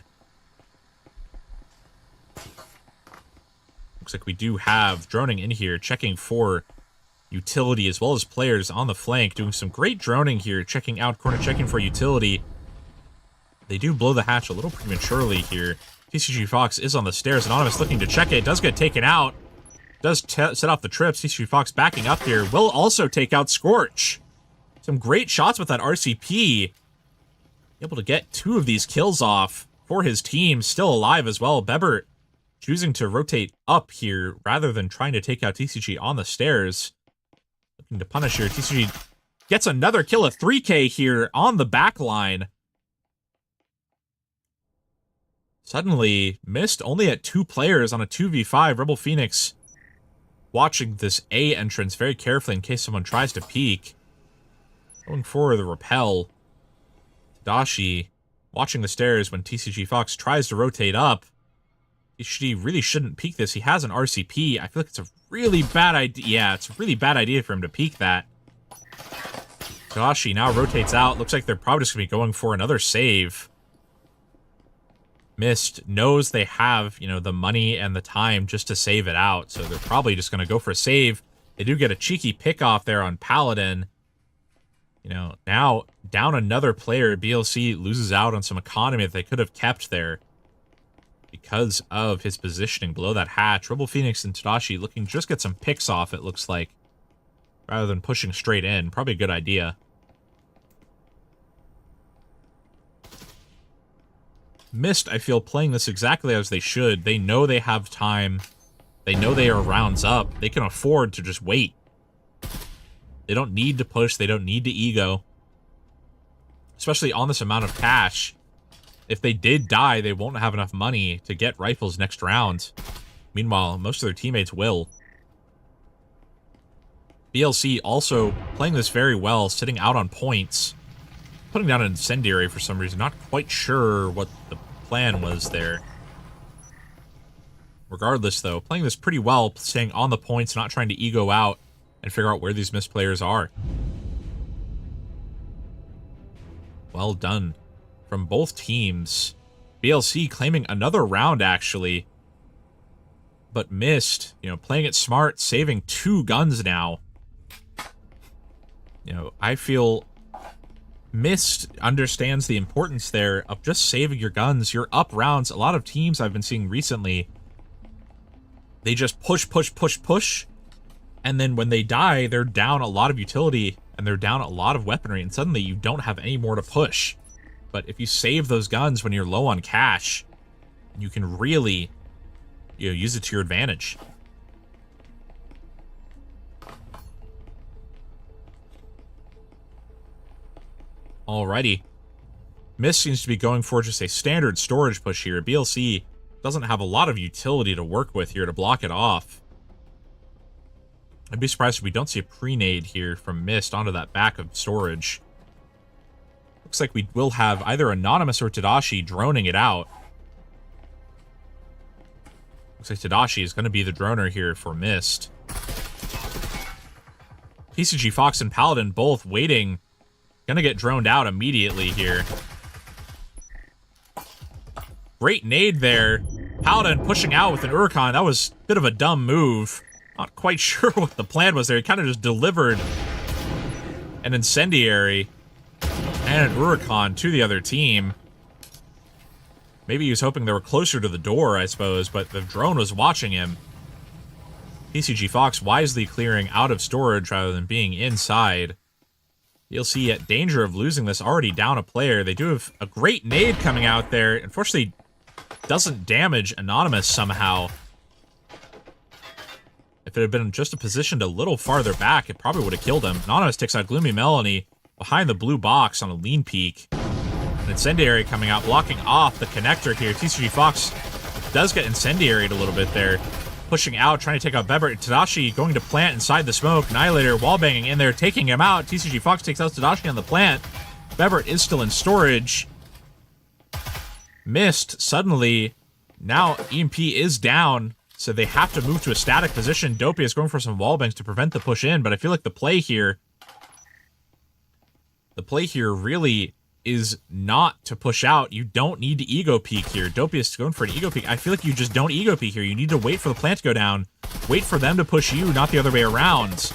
Looks like we do have droning in here, checking for utility as well as players on the flank, doing some great droning here, checking out corner, checking for utility. They do blow the hatch a little prematurely here. TCG Fox is on the stairs. Anonymous looking to check it. Does get taken out. Does set off the trips. TCG Fox backing up here. Will also take out Scorch. Some great shots with that RCP. Able to get 2 of these kills off for his team. Still alive as well. Bebert choosing to rotate up here rather than trying to take out TCG on the stairs. Looking to punish here. TCG gets another kill, a 3K here on the back line. Suddenly, MYST only at 2 players on a 2v5. Rebel Phoenix watching this A entrance very carefully in case someone tries to peek. Going for the repel. Tadashi watching the stairs when TCG Fox tries to rotate up. He really shouldn't peek this. He has an RCP. I feel like it's a really bad idea. Yeah, it's a really bad idea for him to peek that. Tadashi now rotates out. Looks like they're probably just going to be going for another save. MYST knows they have, the money and the time just to save it out, so they're probably just going to go for a save. They do get a cheeky pick off there on Paladin. You know, now down another player, BLC loses out on some economy that they could have kept there because of his positioning below that hatch. Rebel Phoenix and Tadashi looking just get some picks off, it looks like, rather than pushing straight in. Probably a good idea. MYST, I feel, playing this exactly as they should. They know they have time. They know they are rounds up. They can afford to just wait. They don't need to push. They don't need to ego. Especially on this amount of cash. If they did die, they won't have enough money to get rifles next round. Meanwhile, most of their teammates will. BLC also playing this very well, sitting out on points. Putting down an incendiary for some reason. Not quite sure what the plan was there. Regardless, though, playing this pretty well, staying on the points, not trying to ego out and figure out where these MYST players are. Well done from both teams. BLC claiming another round, actually. But MYST, you know, playing it smart, saving 2 guns now. You know, I feel MYST understands the importance there of just saving your guns. You're up rounds. A lot of teams I've been seeing recently, they just push, push, push, push. And then when they die, they're down a lot of utility and they're down a lot of weaponry. And suddenly you don't have any more to push. But if you save those guns when you're low on cash, you can really, you know, use it to your advantage. Alrighty. MYST seems to be going for just a standard storage push here. BLC doesn't have a lot of utility to work with here to block it off. I'd be surprised if we don't see a pre-nade here from MYST onto that back of storage. Looks like we will have either Anonymous or Tadashi droning it out. Looks like Tadashi is going to be the droner here for MYST. PCG Fox and Paladin both waiting. Gonna get droned out immediately here. Great nade there. Paladin pushing out with an Huracan. That was a bit of a dumb move. Not quite sure what the plan was there. He kind of just delivered an incendiary and an Huracan to the other team. Maybe he was hoping they were closer to the door, I suppose, but the drone was watching him. PCG Fox wisely clearing out of storage rather than being inside. BLC at danger of losing this, already down a player. They do have a great nade coming out there. Unfortunately, doesn't damage Anonymous somehow. If it had been just positioned a little farther back, it probably would have killed him. Anonymous takes out Gloomy Melanie behind the blue box on a lean peek. An incendiary coming out, blocking off the connector here. TCG Fox does get incendiaried a little bit there. Pushing out, trying to take out Bebert. Tadashi going to plant inside the smoke. Annihilator wallbanging in there, taking him out. TCG Fox takes out Tadashi on the plant. Bebert is still in storage. MYST suddenly, now EMP is down, so they have to move to a static position. Dopey is going for some wallbangs to prevent the push in, but I feel like the play here really is not to push out. You don't need to ego peek here. Dopey is going for an ego peek. I feel like you just don't ego peek here. You need to wait for the plant to go down. Wait for them to push you, not the other way around.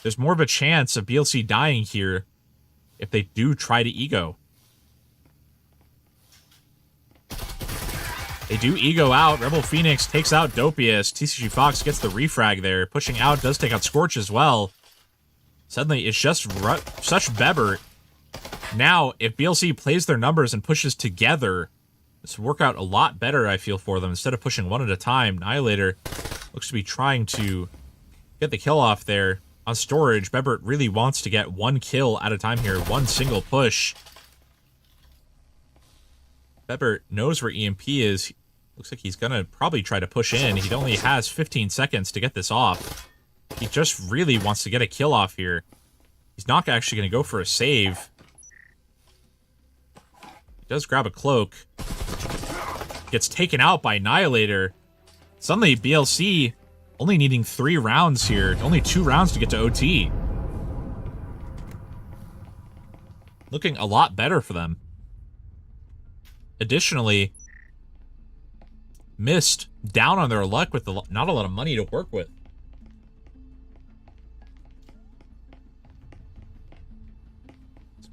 There's more of a chance of BLC dying here if they do try to ego. They do ego out. Rebel Phoenix takes out Dopius. TCG Fox gets the refrag there. Pushing out does take out Scorch as well. Suddenly, it's just such Bebert. Now, if BLC plays their numbers and pushes together, this will work out a lot better, I feel, for them. Instead of pushing one at a time, Annihilator looks to be trying to get the kill off there. On storage, Bebert really wants to get one kill at a time here. One single push. Bebert knows where EMP is. Looks like he's going to probably try to push in. He only has 15 seconds to get this off. He just really wants to get a kill off here. He's not actually going to go for a save. He does grab a cloak. Gets taken out by Annihilator. Suddenly, BLC only needing 3 rounds here. Only 2 rounds to get to OT. Looking a lot better for them. Additionally, MYST down on their luck with not a lot of money to work with.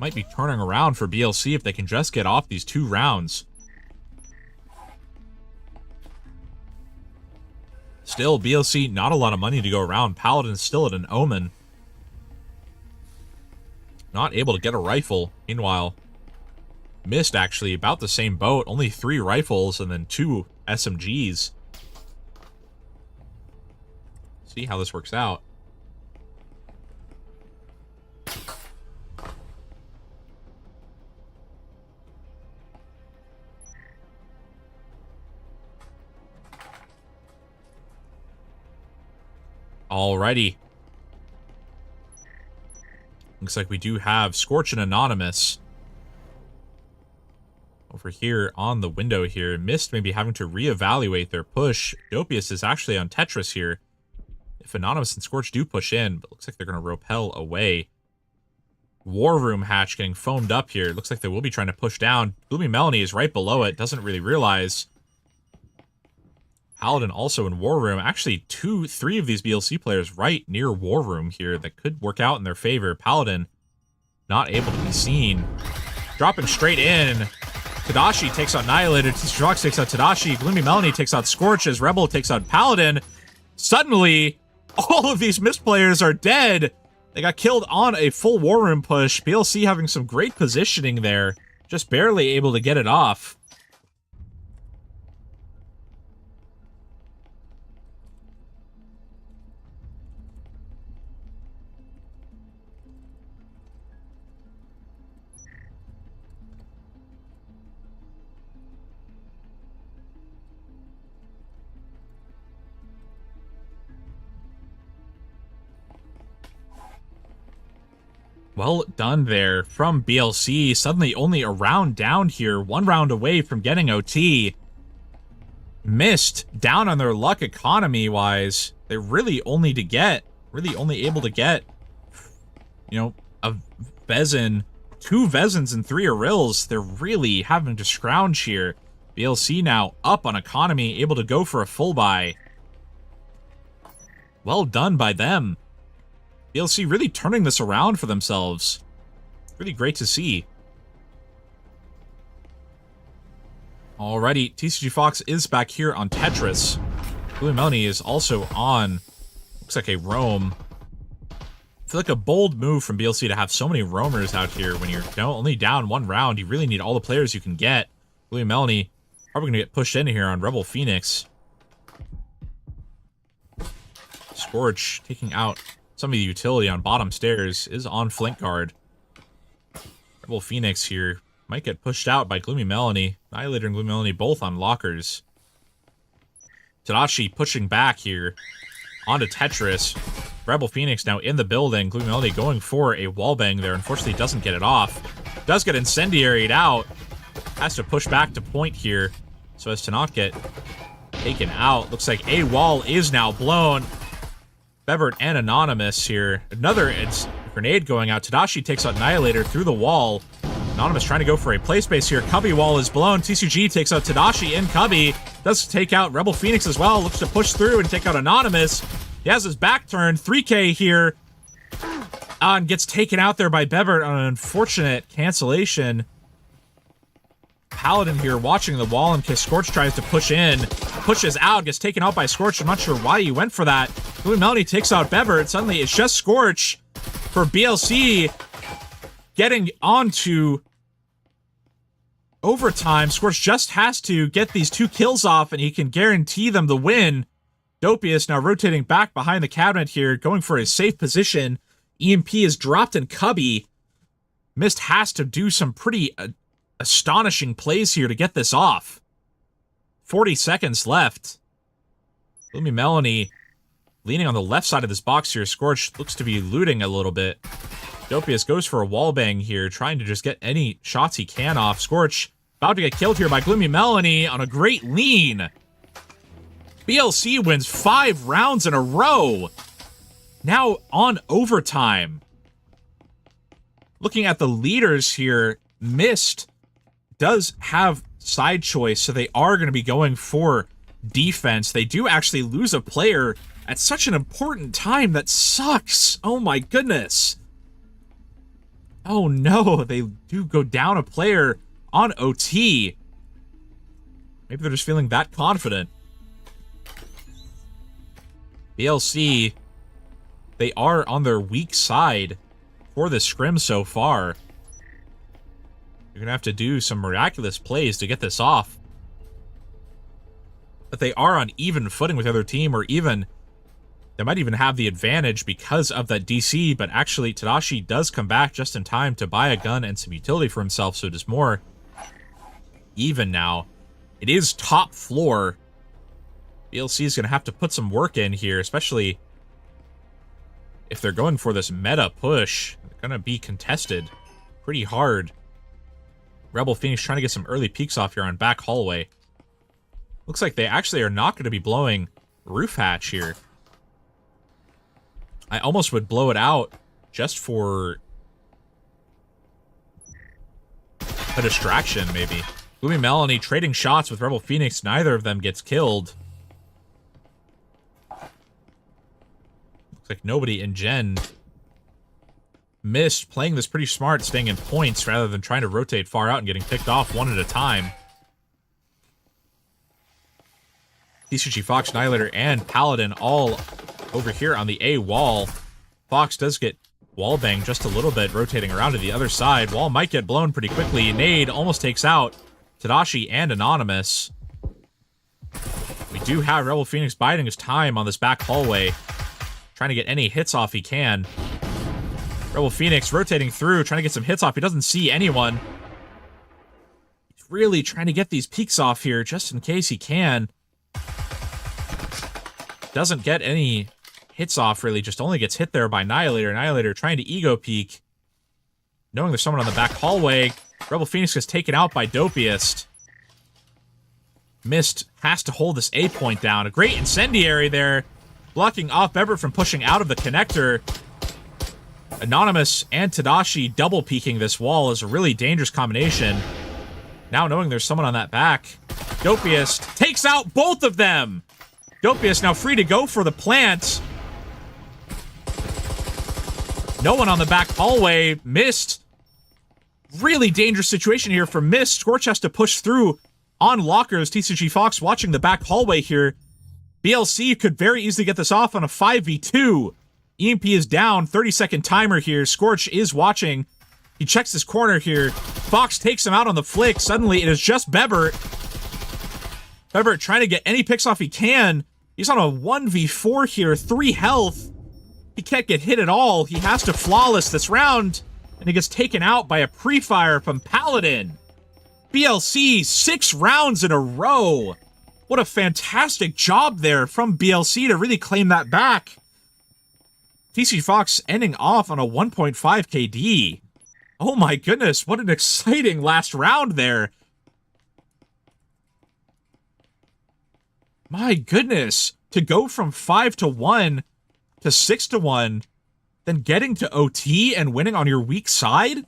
might be turning around for BLC if they can just get off these 2 rounds. Still, BLC, not a lot of money to go around. Paladin's still at an Omen. Not able to get a rifle. Meanwhile, MYST actually about the same boat. Only 3 rifles and then 2 SMGs. See how this works out. Alrighty. Looks like we do have Scorch and Anonymous over here on the window here. MYST may be having to reevaluate their push. Dopius is actually on Tetris here. If Anonymous and Scorch do push in, but looks like they're going to repel away. War Room hatch getting foamed up here. Looks like they will be trying to push down. Gloomy Melanie is right below it. Doesn't really realize. Paladin also in War Room. Actually, 3 of these BLC players right near War Room here that could work out in their favor. Paladin not able to be seen. Dropping straight in. Tadashi takes out Annihilator. T-Strox takes out Tadashi. Gloomy Melanie takes out Scorch as Rebel takes out Paladin. Suddenly, all of these MYST players are dead. They got killed on a full War Room push. BLC having some great positioning there. Just barely able to get it off. Well done there from BLC. Suddenly only a round down here. 1 round away from getting OT. MYST down on their luck economy-wise. They're really only able to get, you know, a Vezin, 2 Vezins and 3 Arils. They're really having to scrounge here. BLC now up on economy, able to go for a full buy. Well done by them. BLC really turning this around for themselves. Really great to see. Alrighty, TCG Fox is back here on Tetris. Blue Melanie is also on, looks like a roam. I feel like a bold move from BLC to have so many roamers out here when you're only down 1 round. You really need all the players you can get. Blue Melanie probably going to get pushed in here on Rebel Phoenix. Scorch taking out some of the utility on bottom stairs, is on flank guard. Rebel Phoenix here might get pushed out by Gloomy Melanie. Annihilator and Gloomy Melanie both on lockers. Tadashi pushing back here onto Tetris. Rebel Phoenix now in the building. Gloomy Melanie going for a wallbang there. Unfortunately doesn't get it off. Does get incendiaried out. Has to push back to point here so as to not get taken out. Looks like a wall is now blown. Bevert and Anonymous here. Another grenade going out. Tadashi takes out Annihilator through the wall. Anonymous trying to go for a play space here. Cubby wall is blown. TCG takes out Tadashi and Cubby. Does take out Rebel Phoenix as well. Looks to push through and take out Anonymous. He has his back turned. 3K here. And gets taken out there by Bevert on an unfortunate cancellation. Paladin here watching the wall in case Scorch tries to push in. Pushes out, gets taken out by Scorch. I'm not sure why he went for that. Blue Melanie takes out Bevert. Suddenly it's just Scorch for BLC getting onto overtime. Scorch just has to get these 2 kills off and he can guarantee them the win. Dopius now rotating back behind the cabinet here, going for a safe position. EMP is dropped in Cubby. MYST has to do some pretty astonishing plays here to get this off. 40 seconds left. Gloomy Melanie leaning on the left side of this box here. Scorch looks to be looting a little bit. Dopius goes for a wallbang here, trying to just get any shots he can off. Scorch about to get killed here by Gloomy Melanie on a great lean. BLC wins 5 rounds in a row. Now on overtime. Looking at the leaders here, MYST does have side choice, so they are going to be going for defense. They do actually lose a player at such an important time. That sucks. Oh my goodness. Oh no, they do go down a player on OT. Maybe they're just feeling that confident. BLC, they are on their weak side for the scrim so far. You're going to have to do some miraculous plays to get this off. But they are on even footing with the other team, or even they might even have the advantage because of that DC, but actually Tadashi does come back just in time to buy a gun and some utility for himself, so it is more even now. It is top floor. BLC is going to have to put some work in here, especially if they're going for this meta push. They're going to be contested pretty hard. Rebel Phoenix trying to get some early peeks off here on back hallway. Looks like they actually are not going to be blowing roof hatch here. I almost would blow it out just for a distraction, maybe. Gloomy Melanie trading shots with Rebel Phoenix. Neither of them gets killed. Looks like nobody in Gen. MYST playing this pretty smart, staying in points rather than trying to rotate far out and getting picked off one at a time. TCG Fox, Annihilator, and Paladin all over here on the A wall. Fox does get wall banged just a little bit, rotating around to the other side. Wall might get blown pretty quickly. Nade almost takes out Tadashi and Anonymous. We do have Rebel Phoenix biding his time on this back hallway, trying to get any hits off he can. Rebel Phoenix rotating through, trying to get some hits off. He doesn't see anyone. He's really trying to get these peeks off here, just in case he can. Doesn't get any hits off, really. Just only gets hit there by Annihilator. Annihilator trying to ego peek. Knowing there's someone on the back hallway. Rebel Phoenix gets taken out by Dopiest. MYST has to hold this A point down. A great incendiary there. Blocking off Bever from pushing out of the connector. Anonymous and Tadashi double peeking this wall is a really dangerous combination. Now knowing there's someone on that back. Dopiest takes out both of them. Dopiest now free to go for the plant. No one on the back hallway. MYST. Really dangerous situation here for MYST. Scorch has to push through on lockers. TCG Fox watching the back hallway here. BLC could very easily get this off on a 5v2. EMP is down. 30-second timer here. Scorch is watching. He checks his corner here. Fox takes him out on the flick. Suddenly, it is just Bebert. Bebert trying to get any picks off he can. He's on a 1v4 here. 3 health. He can't get hit at all. He has to flawless this round. And he gets taken out by a pre-fire from Paladin. BLC, 6 rounds in a row. What a fantastic job there from BLC to really claim that back. TC Fox ending off on a 1.5 KD. Oh my goodness, what an exciting last round there. My goodness, to go from 5-1 to 6-1, then getting to OT and winning on your weak side?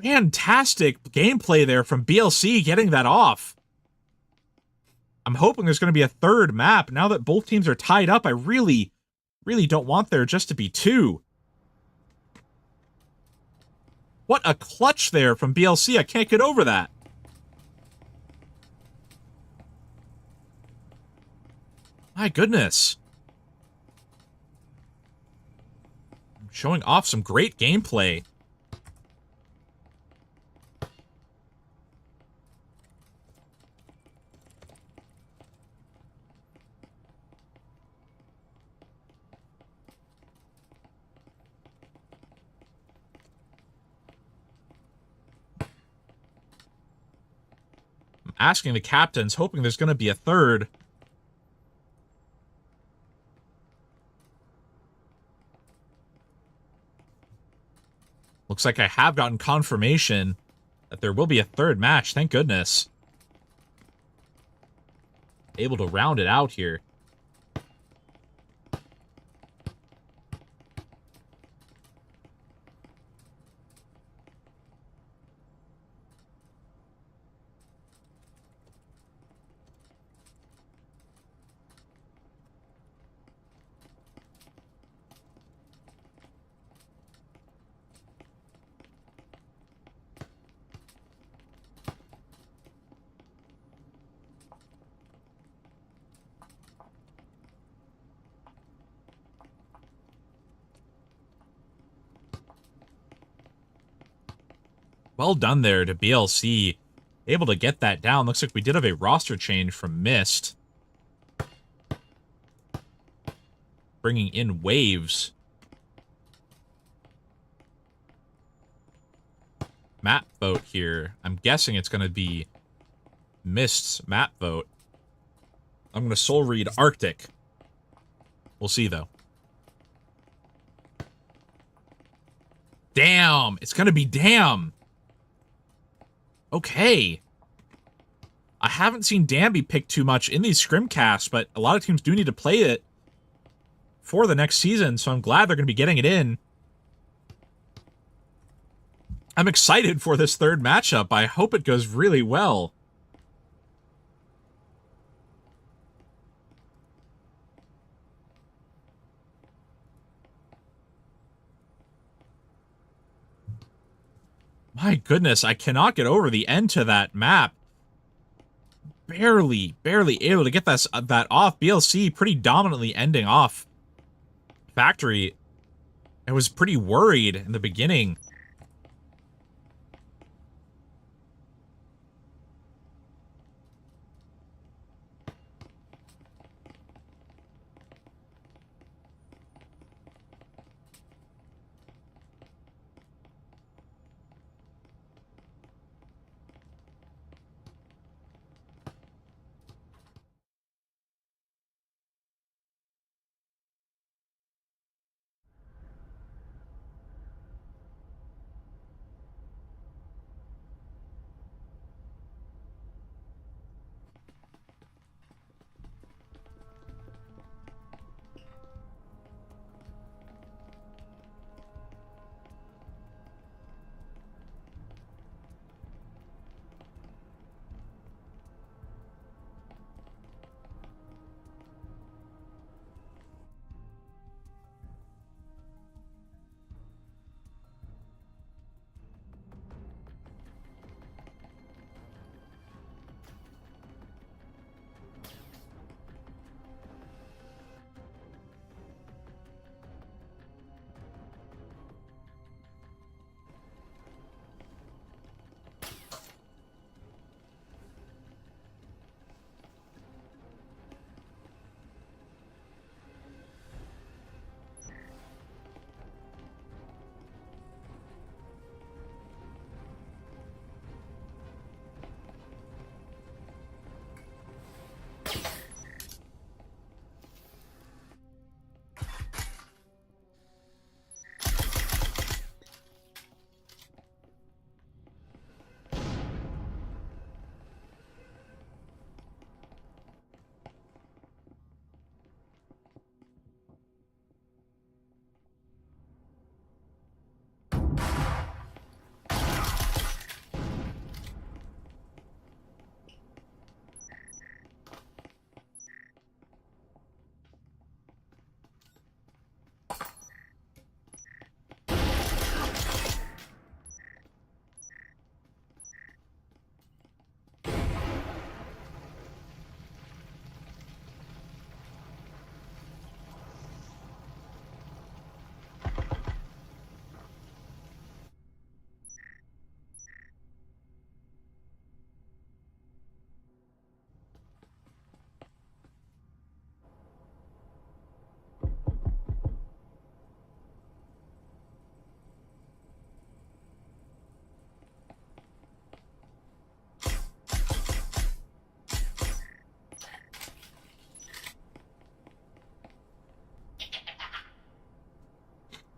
Fantastic gameplay there from BLC getting that off. I'm hoping there's going to be a third map. Now that both teams are tied up, I really don't want there just to be 2. What a clutch there from BLC. I can't get over that. My goodness. Showing off some great gameplay. I'm asking the captains, hoping there's going to be a third. Looks like I have gotten confirmation that there will be a third match. Thank goodness. Able to round it out here. Well done there to BLC. Able to get that down. Looks like we did have a roster change from MYST. Bringing in Waves. Map vote here. I'm guessing it's going to be MYST's map vote. I'm going to soul read Arctic. We'll see, though. Damn! It's going to be damn! Okay. I haven't seen Danby picked too much in these scrimcasts, but a lot of teams do need to play it for the next season, so I'm glad they're going to be getting it in. I'm excited for this third matchup. I hope it goes really well. My goodness, I cannot get over the end to that map. Barely able to get that off. BLC pretty dominantly ending off Factory. I was pretty worried in the beginning.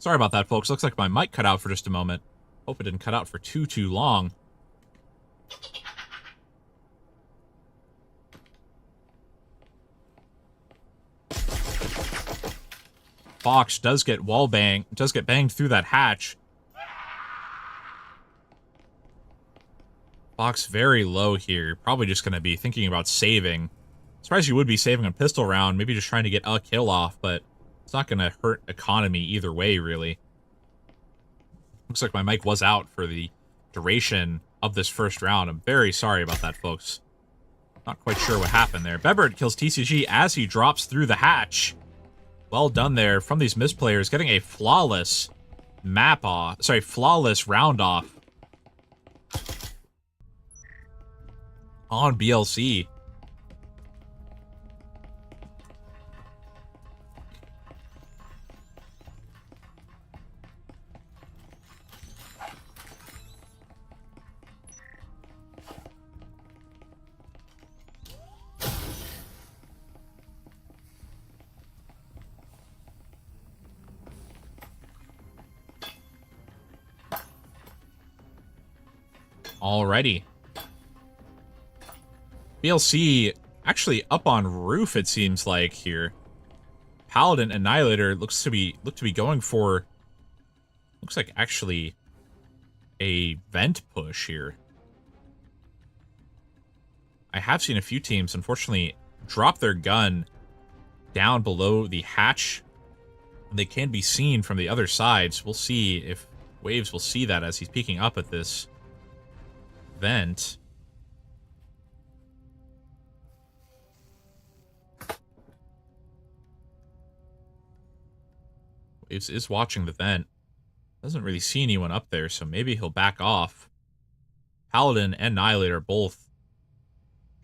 Sorry about that, folks. Looks like my mic cut out for just a moment. Hope it didn't cut out for too long. Fox does get banged through that hatch. Fox very low here. Probably just going to be thinking about saving. Surprised you would be saving a pistol round. Maybe just trying to get a kill off, but it's not going to hurt economy either way, really. Looks like my mic was out for the duration of this first round. I'm very sorry about that, folks. Not quite sure what happened there. Bebert kills TCG as he drops through the hatch. Well done there from these MYST players, getting a flawless flawless round off. on BLC. Alrighty. BLC actually up on roof, it seems like here. Paladin Annihilator look to be going for, looks like actually a vent push here. I have seen a few teams unfortunately drop their gun down below the hatch. They can be seen from the other side, so we'll see if Waves will see that as he's peeking up at this vent. Waves is watching the vent. Doesn't really see anyone up there, so maybe he'll back off. Paladin and Annihilator both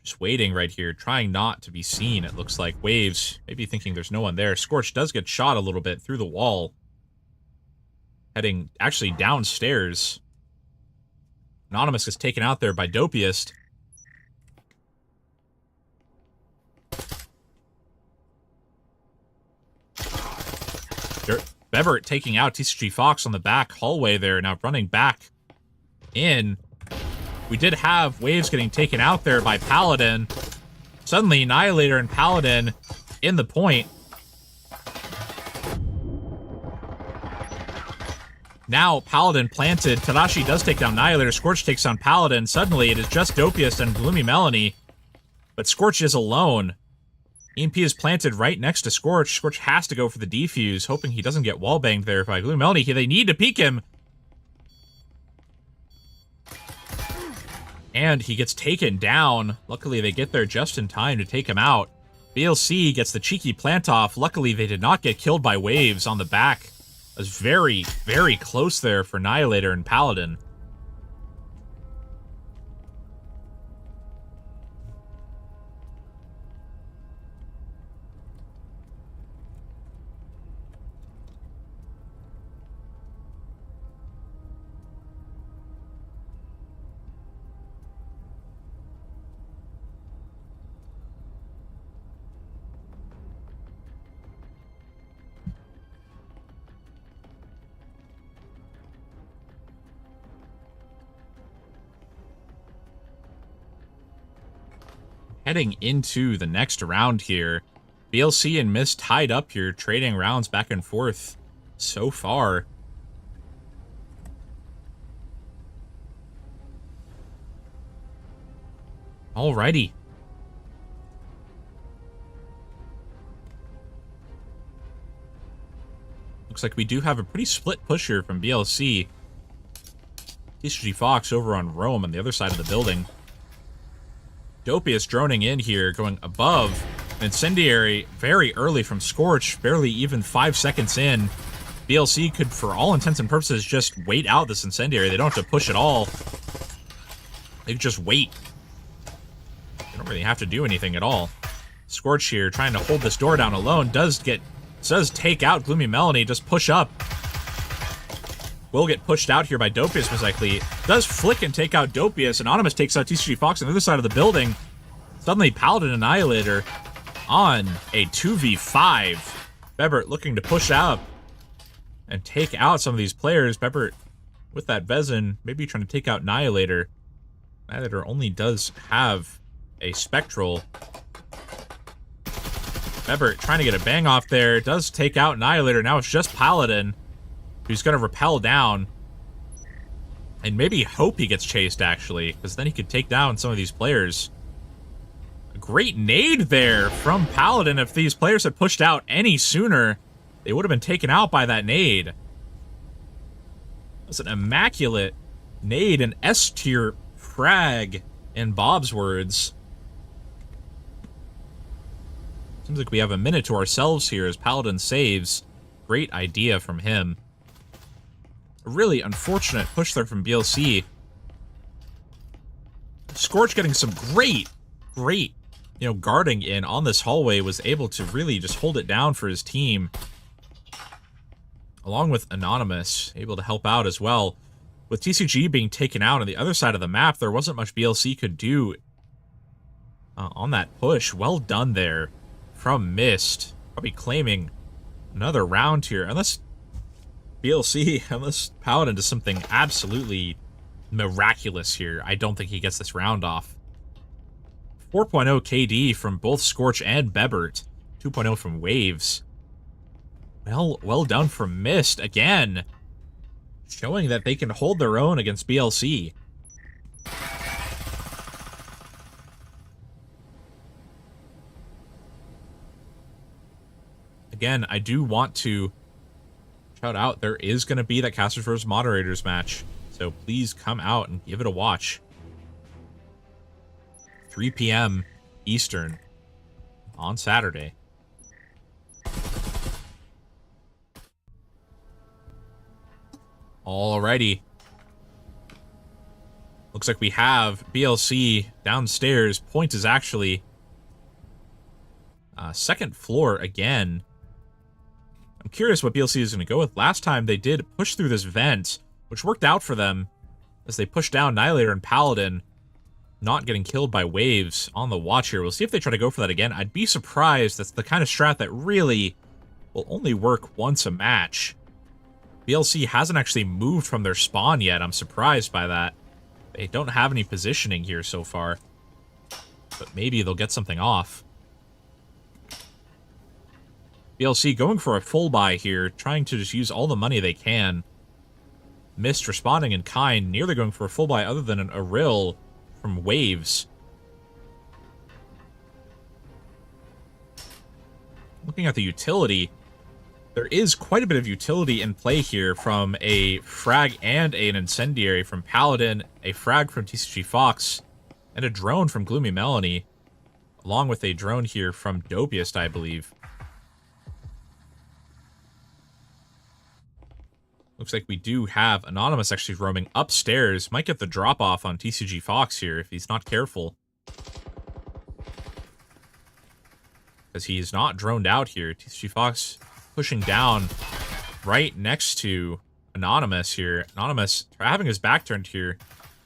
just waiting right here, trying not to be seen, it looks like. Waves maybe thinking there's no one there. Scorch does get shot a little bit through the wall. Heading actually downstairs. Anonymous is taken out there by Dopiest. Bevert taking out TCG Fox on the back hallway there, now running back in. We did have Waves getting taken out there by Paladin. Suddenly, Annihilator and Paladin in the point. Now, Paladin planted. Tadashi does take down Annihilator. Scorch takes down Paladin. Suddenly, it is just Dopiest and Gloomy Melanie. But Scorch is alone. EMP is planted right next to Scorch. Scorch has to go for the defuse, hoping he doesn't get wallbanged there by Gloomy Melanie. They need to peek him. And he gets taken down. Luckily, they get there just in time to take him out. BLC gets the cheeky plant off. Luckily, they did not get killed by Waves on the back. It was very, very close there for Annihilator and Paladin. Heading into the next round here, BLC and MYST tied up here, trading rounds back and forth so far. Alrighty. Looks like we do have a pretty split push here from BLC. TCG Fox over on Rome on the other side of the building. Dopiest droning in here, going above. An Incendiary very early from Scorch, barely even 5 seconds in. BLC could, for all intents and purposes, just wait out this Incendiary. They don't have to push at all. They can just wait. They don't really have to do anything at all. Scorch here, trying to hold this door down alone, does take out Gloomy Melanie, just push up. Will get pushed out here by Dopiest, most likely. Does flick and take out Dopiest. Anonymous takes out TCG Fox on the other side of the building. Suddenly, Paladin Annihilator on a 2v5. Bebert looking to push up and take out some of these players. Bebert with that Vezin, maybe trying to take out Annihilator. Annihilator only does have a Spectral. Bebert trying to get a bang off there. Does take out Annihilator. Now it's just Paladin, who's going to rappel down and maybe hope he gets chased, actually, because then he could take down some of these players. A great nade there from Paladin. If these players had pushed out any sooner, they would have been taken out by that nade. That's an immaculate nade, an S-tier frag, in Bob's words. Seems like we have a minute to ourselves here as Paladin saves. Great idea from him. A really unfortunate push there from BLC. Scorch getting some great, guarding in on this hallway, was able to really just hold it down for his team. Along with Anonymous, able to help out as well. With TCG being taken out on the other side of the map, there wasn't much BLC could do on that push. Well done there from MYST. Probably claiming another round here. Unless Paladin does something absolutely miraculous here, I don't think he gets this round off. 4.0 KD from both Scorch and Bebert. 2.0 from Waves. Well done from MYST again. Showing that they can hold their own against BLC. Again, I do want to shout out, there is going to be that Casters vs. Moderators match. So please come out and give it a watch. 3 p.m. Eastern on Saturday. Alrighty. Looks like we have BLC downstairs. Point is actually second floor again. I'm curious what BLC is going to go with. Last time they did push through this vent, which worked out for them as they pushed down Annihilator and Paladin, not getting killed by Waves on the watch here. We'll see if they try to go for that again. I'd be surprised. That's the kind of strat that really will only work once a match. BLC hasn't actually moved from their spawn yet. I'm surprised by that. They don't have any positioning here so far. But maybe they'll get something off. BLC going for a full buy here, trying to just use all the money they can. MYST responding in kind, nearly going for a full buy other than an Arill from Waves. Looking at the utility, there is quite a bit of utility in play here from a frag and an incendiary from Paladin, a frag from TCG Fox, and a drone from Gloomy Melanie, along with a drone here from Dopiest, I believe. Looks like we do have Anonymous actually roaming upstairs. Might get the drop-off on TCG Fox here if he's not careful. Because he is not droned out here. TCG Fox pushing down right next to Anonymous here. Anonymous having his back turned here,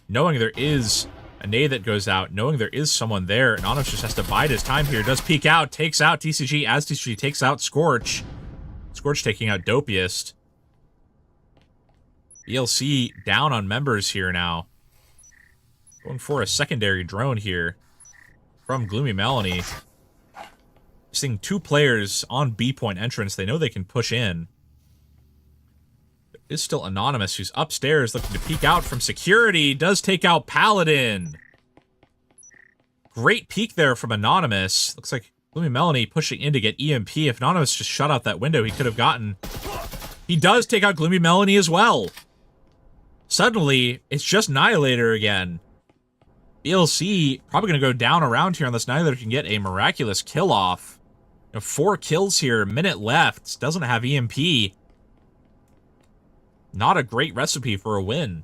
knowing there is a nade that goes out, knowing there is someone there. Anonymous just has to bide his time here. Does peek out, takes out TCG as TCG takes out Scorch. Scorch taking out Dopiest. BLC down on members here now. Going for a secondary drone here from Gloomy Melanie. Seeing two players on B point entrance. They know they can push in. There is still Anonymous, who's upstairs looking to peek out from security. Does take out Paladin. Great peek there from Anonymous. Looks like Gloomy Melanie pushing in to get EMP. If Anonymous just shut out that window, he could have gotten... He does take out Gloomy Melanie as well. Suddenly, it's just Annihilator again. BLC probably going to go down around here unless Annihilator can get a miraculous kill off. 4 kills here, minute left. Doesn't have EMP. Not a great recipe for a win.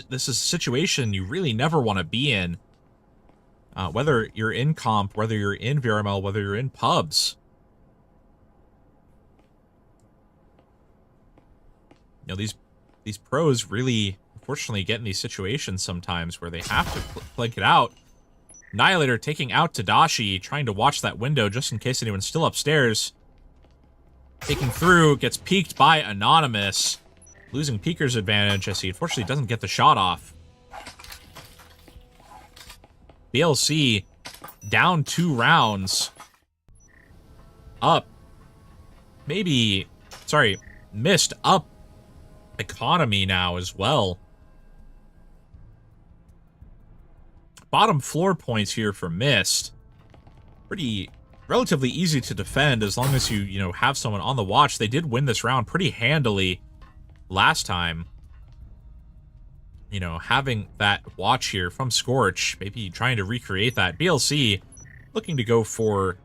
This is a situation you really never want to be in. Whether you're in comp, whether you're in VRML, whether you're in pubs. You know, these pros really, unfortunately, get in these situations sometimes where they have to flank it out. Annihilator taking out Tadashi, trying to watch that window just in case anyone's still upstairs. Taking through, gets peeked by Anonymous. Losing Peeker's advantage as he unfortunately doesn't get the shot off. BLC down 2 rounds. Up. Maybe, sorry, MYST up economy now as well. Bottom floor points here for MYST. Pretty relatively easy to defend as long as you have someone on the watch. They did win this round pretty handily last time. Having that watch here from Scorch, maybe trying to recreate that. BLC looking to go for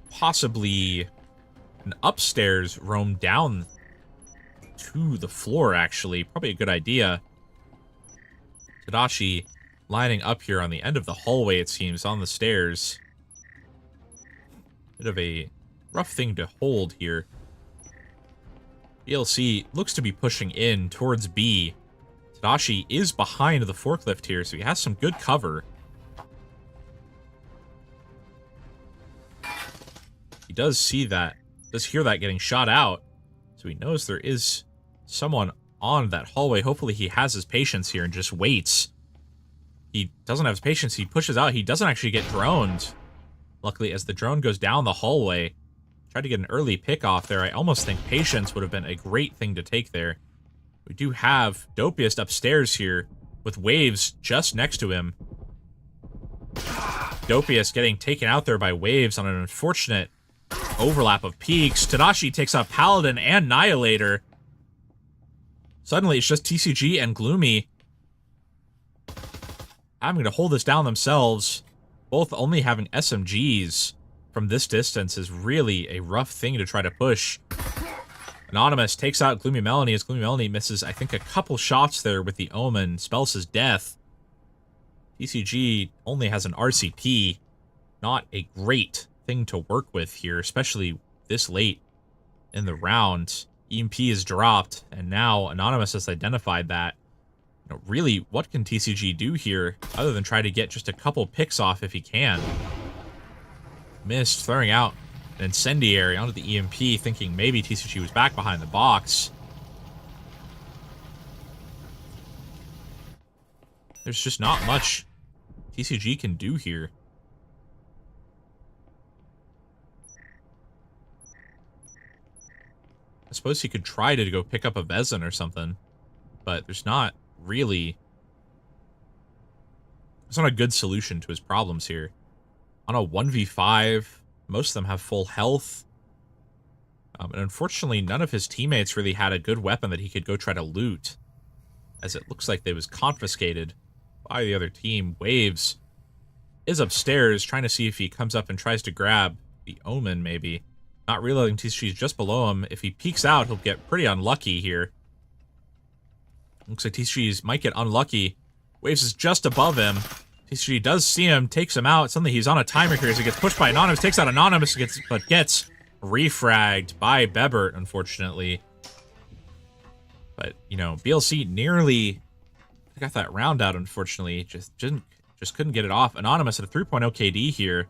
possibly an upstairs roam down to the floor, actually. Probably a good idea. Tadashi lining up here on the end of the hallway, it seems, on the stairs. Bit of a rough thing to hold here. BLC looks to be pushing in towards B. Tadashi is behind the forklift here, so he has some good cover. He does see that, does hear that getting shot out, so he knows there is someone on that hallway. Hopefully he has his patience here and just waits. He doesn't have his patience. He pushes out. He doesn't actually get droned. Luckily, as the drone goes down the hallway, tried to get an early pick off there. I almost think patience would have been a great thing to take there. We do have Dopiest upstairs here with Waves just next to him. Dopiest getting taken out there by Waves on an unfortunate overlap of peaks. Tadashi takes out Paladin and Annihilator. Suddenly, it's just TCG and Gloomy having to hold this down themselves. Both only having SMGs from this distance is really a rough thing to try to push. Anonymous takes out Gloomy Melanie as Gloomy Melanie misses, I think, a couple shots there with the Omen. Spells his death. TCG only has an RCP. Not a great thing to work with here, especially this late in the round. EMP is dropped, and now Anonymous has identified that. You know, really, what can TCG do here other than try to get just a couple picks off if he can? MYST throwing out an incendiary onto the EMP, thinking maybe TCG was back behind the box. There's just not much TCG can do here. I suppose he could try to go pick up a Vezin or something, but there's not really... There's not a good solution to his problems here. On a 1v5, most of them have full health. And unfortunately, none of his teammates really had a good weapon that he could go try to loot, as it looks like they was confiscated by the other team. Waves is upstairs, trying to see if he comes up and tries to grab the Omen, maybe. Not realizing TCG's just below him. If he peeks out, he'll get pretty unlucky here. Looks like TCG might get unlucky. Waves is just above him. TCG does see him, takes him out. Suddenly he's on a timer here as he gets pushed by Anonymous. Takes out Anonymous, but gets refragged by Bebert, unfortunately. But, you know, BLC nearly got that round out, unfortunately. Just couldn't get it off. Anonymous at a 3.0 KD here.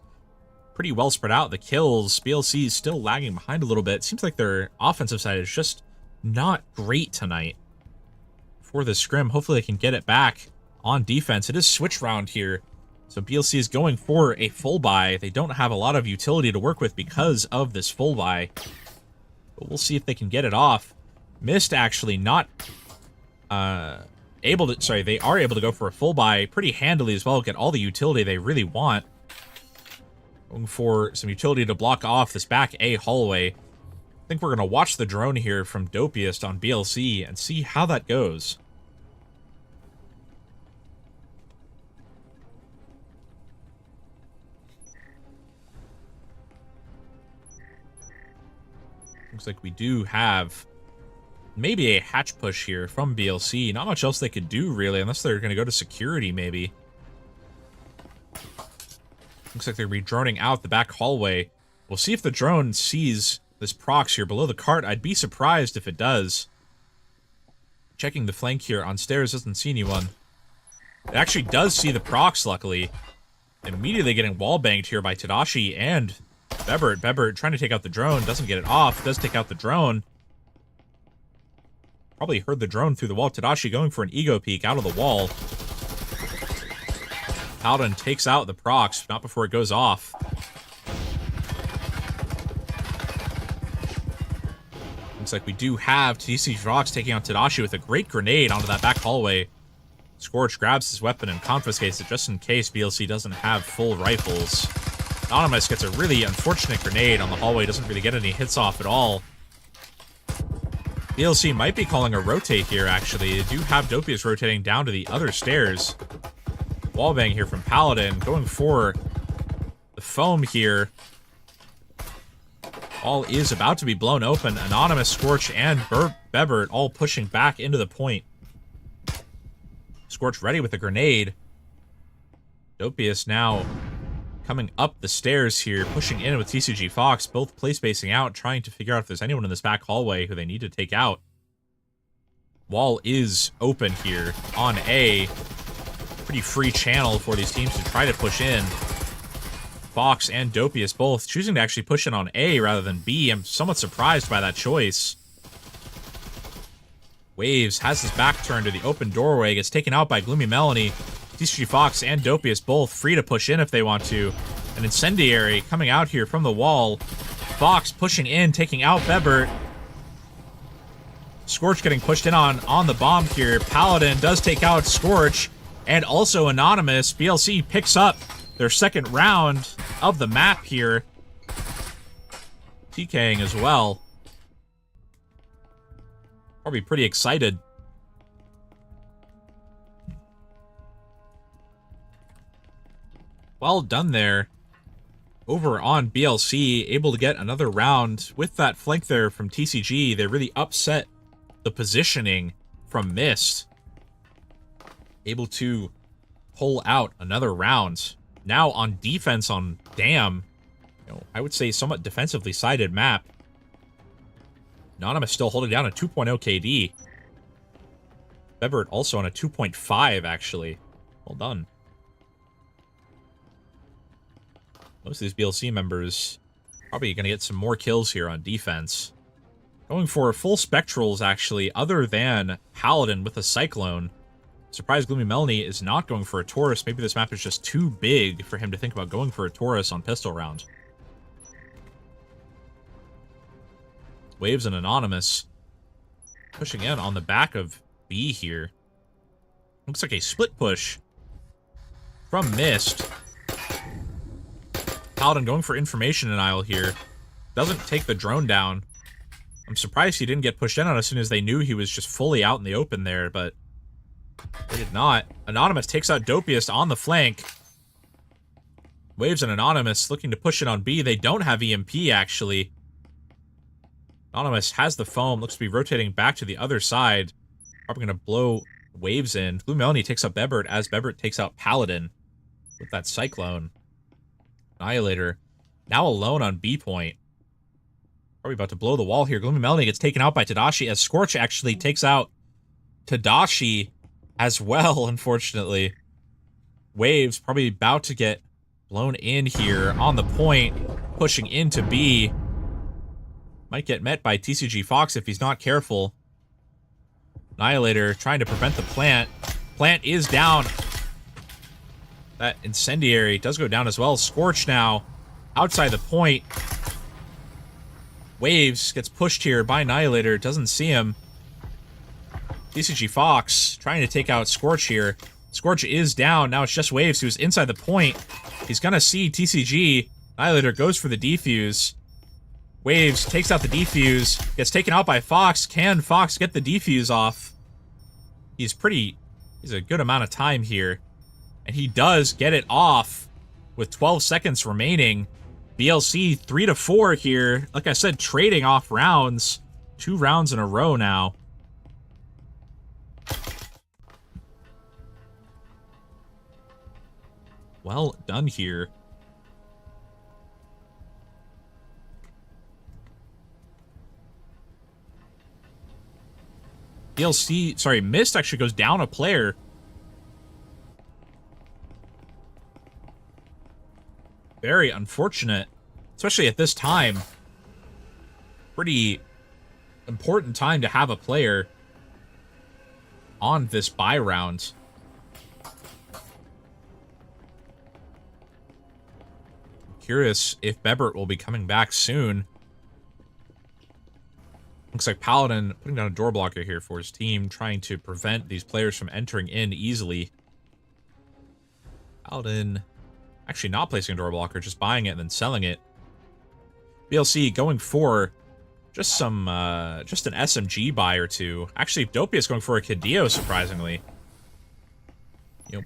Pretty well spread out. The kills, BLC is still lagging behind a little bit. Seems like their offensive side is just not great tonight for the scrim. Hopefully they can get it back on defense. It is switch round here, so BLC is going for a full buy. They don't have a lot of utility to work with because of this full buy, but we'll see if they can get it off. MYST actually not able to... Sorry, they are able to go for a full buy pretty handily as well, get all the utility they really want. Going for some utility to block off this back A hallway. I think we're going to watch the drone here from Dopiest on BLC and see how that goes. Looks like we do have maybe a hatch push here from BLC. Not much else they could do, really, unless they're going to go to security, maybe. Looks like they're re-droning out the back hallway. We'll see if the drone sees this prox here below the cart. I'd be surprised if it does. Checking the flank here on stairs, doesn't see anyone. It actually does see the prox, luckily. Immediately getting wall-banged here by Tadashi and Bebert. Bebert trying to take out the drone, doesn't get it off, does take out the drone. Probably heard the drone through the wall. Tadashi going for an ego peek out of the wall. Paladin takes out the prox, not before it goes off. Looks like we do have TC Prox taking out Tadashi with a great grenade onto that back hallway. Scorch grabs his weapon and confiscates it just in case BLC doesn't have full rifles. Anonymous gets a really unfortunate grenade on the hallway, doesn't really get any hits off at all. BLC might be calling a rotate here, actually. They do have Dopius rotating down to the other stairs. Wallbang here from Paladin, going for the foam here. All is about to be blown open. Anonymous, Scorch, and Bebert all pushing back into the point. Scorch ready with a grenade. Dopius now coming up the stairs here, pushing in with TCG Fox, both play spacing out, trying to figure out if there's anyone in this back hallway who they need to take out. Wall is open here on A. Pretty free channel for these teams to try to push in. Fox and Dopius both choosing to actually push in on A rather than B. I'm somewhat surprised by that choice. Waves has his back turned to the open doorway, gets taken out by Gloomy Melanie. TCG Fox and Dopius both free to push in if they want to. An Incendiary coming out here from the wall. Fox pushing in, taking out Bebert. Scorch getting pushed in on the bomb here. Paladin does take out Scorch. And also Anonymous. BLC picks up their second round of the map here. TKing as well. Probably pretty excited. Well done there. Over on BLC, able to get another round with that flank there from TCG. They really upset the positioning from MYST. Able to pull out another round. Now on defense on Dam, I would say somewhat defensively sided map. Anonymous still holding down a 2.0 KD. Bebert also on a 2.5 actually. Well done. Most of these BLC members probably going to get some more kills here on defense. Going for full spectrals, actually, other than Paladin with a Cyclone. Surprised Gloomy Melanie is not going for a Taurus. Maybe this map is just too big for him to think about going for a Taurus on pistol round. Waves and Anonymous pushing in on the back of B here. Looks like a split push from MYST. Paladin going for information denial here. Doesn't take the drone down. I'm surprised he didn't get pushed in on as soon as they knew he was just fully out in the open there, but they did not. Anonymous takes out Dopius on the flank. Waves and Anonymous looking to push it on B. They don't have EMP, actually. Anonymous has the foam. Looks to be rotating back to the other side. Probably going to blow Waves in. Blue Melanie takes out Bebert as Bebert takes out Paladin with that Cyclone. Annihilator now alone on B point. Probably about to blow the wall here. Gloomy Melanie gets taken out by Tadashi as Scorch actually takes out Tadashi as well, unfortunately. Waves probably about to get blown in here on the point, pushing into B. Might get met by TCG Fox if he's not careful. Annihilator trying to prevent the plant. Plant is down. That Incendiary does go down as well. Scorch now outside the point. Waves gets pushed here by Annihilator. Doesn't see him. TCG Fox trying to take out Scorch here. Scorch is down. Now it's just Waves who's inside the point. He's going to see TCG. Annihilator goes for the defuse. Waves takes out the defuse. Gets taken out by Fox. Can Fox get the defuse off? He's a good amount of time here. And he does get it off with 12 seconds remaining. BLC 3-4 here. Like I said, trading off rounds. 2 rounds in a row now. Well done here. MYST actually goes down a player. Very unfortunate, especially at this time. Pretty important time to have a player on this bye round. Curious if Bebert will be coming back soon. Looks like Paladin putting down a door blocker here for his team, trying to prevent these players from entering in easily. Paladin actually not placing a door blocker, just buying it and then selling it. BLC going for just an SMG buy or two. Actually, Dopius going for a Cadillo, surprisingly.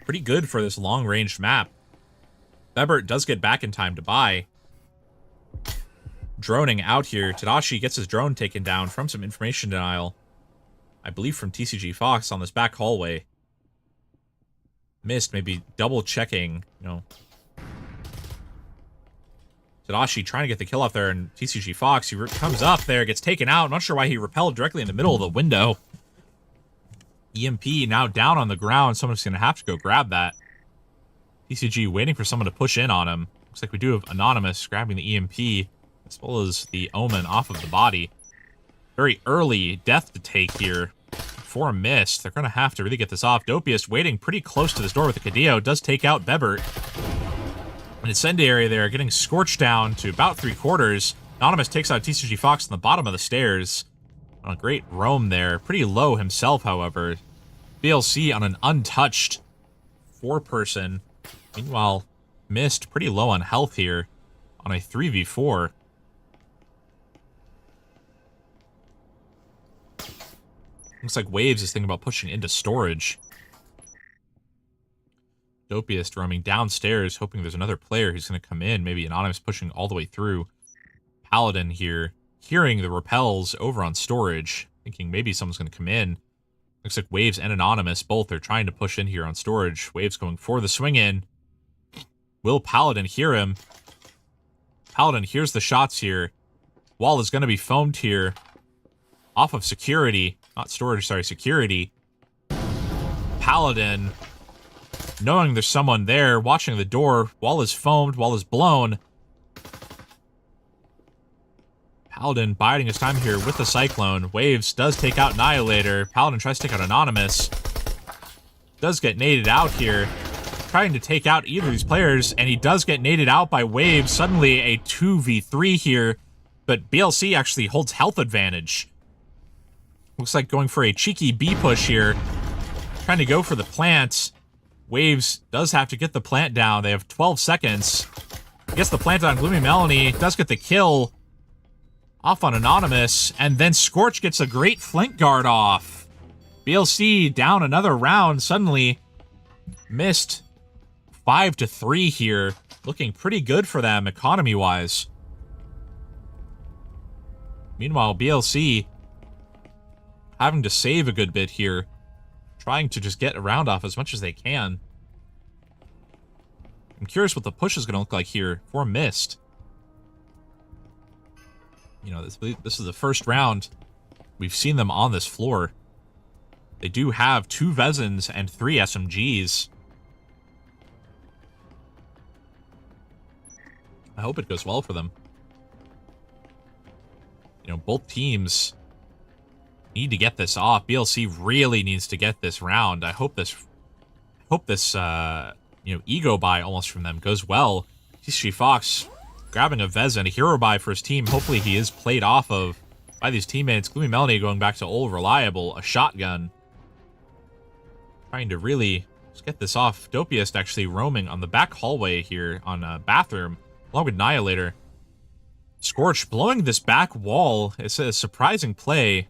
Pretty good for this long-range map. Bebert does get back in time to buy. droning out here. Tadashi gets his drone taken down from some information denial. I believe from TCG Fox on this back hallway. MYST maybe double checking, you know. Tadashi trying to get the kill off there, and TCG Fox, he comes up there, gets taken out. I'm not sure why he repelled directly in the middle of the window. EMP now down on the ground. Someone's going to have to go grab that. TCG waiting for someone to push in on him. Looks like we do have Anonymous grabbing the EMP, as well as the Omen off of the body. Very early death to take here for MYST. They're going to have to really get this off. Dopiest waiting pretty close to this door with the Cadillo. Does take out Bebert. An incendiary there, getting scorched down to about 3/4. Anonymous takes out TCG Fox on the bottom of the stairs. On a great roam there. Pretty low himself, however. BLC on an untouched 4-person. Meanwhile, MYST pretty low on health here on a 3v4. Looks like Waves is thinking about pushing into storage. Dopiest roaming downstairs, hoping there's another player who's going to come in. Maybe Anonymous pushing all the way through. Paladin here, hearing the repels over on storage, thinking maybe someone's going to come in. Looks like Waves and Anonymous both are trying to push in here on storage. Waves going for the swing in. Will Paladin hear him? Paladin hears the shots here. Wall is going to be foamed here. Off of security. Not storage, sorry, security. Paladin, knowing there's someone there, watching the door. Wall is foamed, wall is blown. Paladin biding his time here with the Cyclone. Waves does take out Annihilator. Paladin tries to take out Anonymous. Does get naded out here. Trying to take out either of these players, and he does get naded out by Waves. Suddenly a 2v3 here, but BLC actually holds health advantage. Looks like going for a cheeky B push here. Trying to go for the plant. Waves does have to get the plant down. They have 12 seconds. Gets the plant on Gloomy Melanie. Does get the kill. Off on Anonymous. And then Scorch gets a great flank guard off. BLC down another round. Suddenly, MYST 5-3 here. Looking pretty good for them economy-wise. Meanwhile, BLC having to save a good bit here. Trying to just get a round off as much as they can. I'm curious what the push is going to look like here for MYST. You know, this is the first round we've seen them on this floor. They do have 2 Vezins and 3 SMGs. I hope it goes well for them. You know, both teams need to get this off. BLC really needs to get this round. I hope this you know, ego buy almost from them goes well. TCG Fox grabbing a Vezin, a hero buy for his team. Hopefully he is played off of by these teammates. Gloomy Melanie going back to old reliable, a shotgun. Trying to really just get this off. Dopiest actually roaming on the back hallway here on a bathroom, along with Annihilator. Scorch blowing this back wall. It's a surprising play.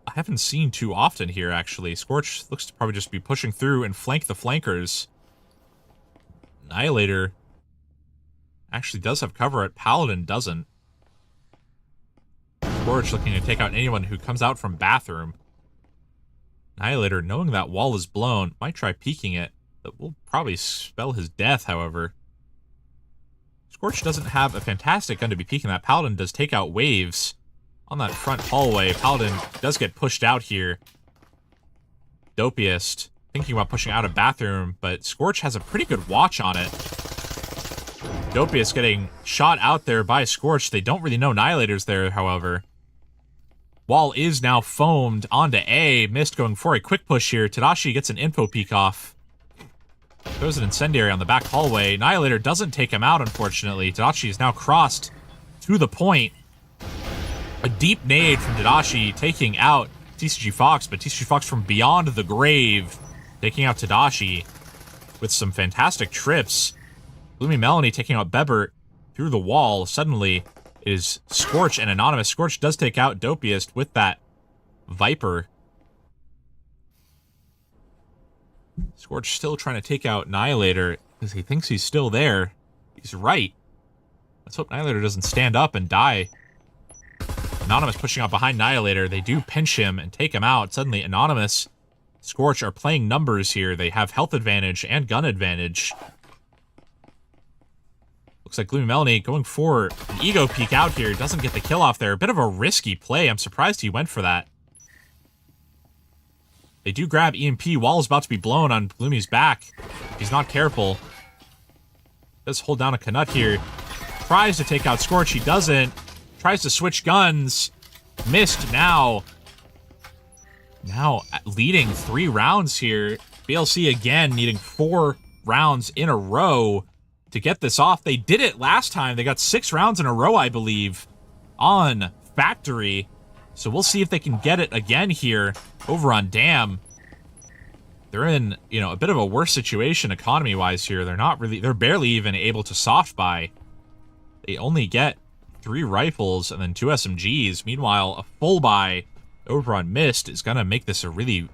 I haven't seen too often here, actually. Scorch looks to probably just be pushing through and flank the flankers. Annihilator actually does have cover at Paladin doesn't. Scorch looking to take out anyone who comes out from bathroom. Annihilator, knowing that wall is blown, might try peeking it, but will probably spell his death, however. Scorch doesn't have a fantastic gun to be peeking that. Paladin does take out Waves on that front hallway. Paladin does get pushed out here. Dopiest thinking about pushing out of bathroom, but Scorch has a pretty good watch on it. Dopiest getting shot out there by Scorch. They don't really know Annihilator's there, however. Wall is now foamed onto A. MYST going for a quick push here. Tadashi gets an info peek off. Throws an incendiary on the back hallway. Annihilator doesn't take him out, unfortunately. Tadashi is now crossed to the point. A deep nade from Tadashi taking out TCG Fox, but TCG Fox from beyond the grave taking out Tadashi with some fantastic trips. Gloomy Melanie taking out Bebert through the wall. Suddenly, it is Scorch and Anonymous. Scorch does take out Dopiest with that Viper. Scorch still trying to take out Annihilator because he thinks he's still there. He's right. Let's hope Annihilator doesn't stand up and die. Anonymous pushing out behind Annihilator. They do pinch him and take him out. Suddenly, Anonymous, Scorch are playing numbers here. They have health advantage and gun advantage. Looks like Gloomy Melanie going for an ego peek out here. Doesn't get the kill off there. A bit of a risky play. I'm surprised he went for that. They do grab EMP. Wall is about to be blown on Gloomy's back. He's not careful. Does hold down a Knut here. Tries to take out Scorch. He doesn't. Tries to switch guns. Missed now. Now leading 3 rounds here. BLC again needing 4 rounds in a row to get this off. They did it last time. They got 6 rounds in a row, I believe, on Factory. So we'll see if they can get it again here over on Dam. They're in, you know, a bit of a worse situation economy-wise here. They're barely even able to soft buy. They only get 3 rifles and then 2 SMGs. Meanwhile, a full buy over on MYST is going to make this a really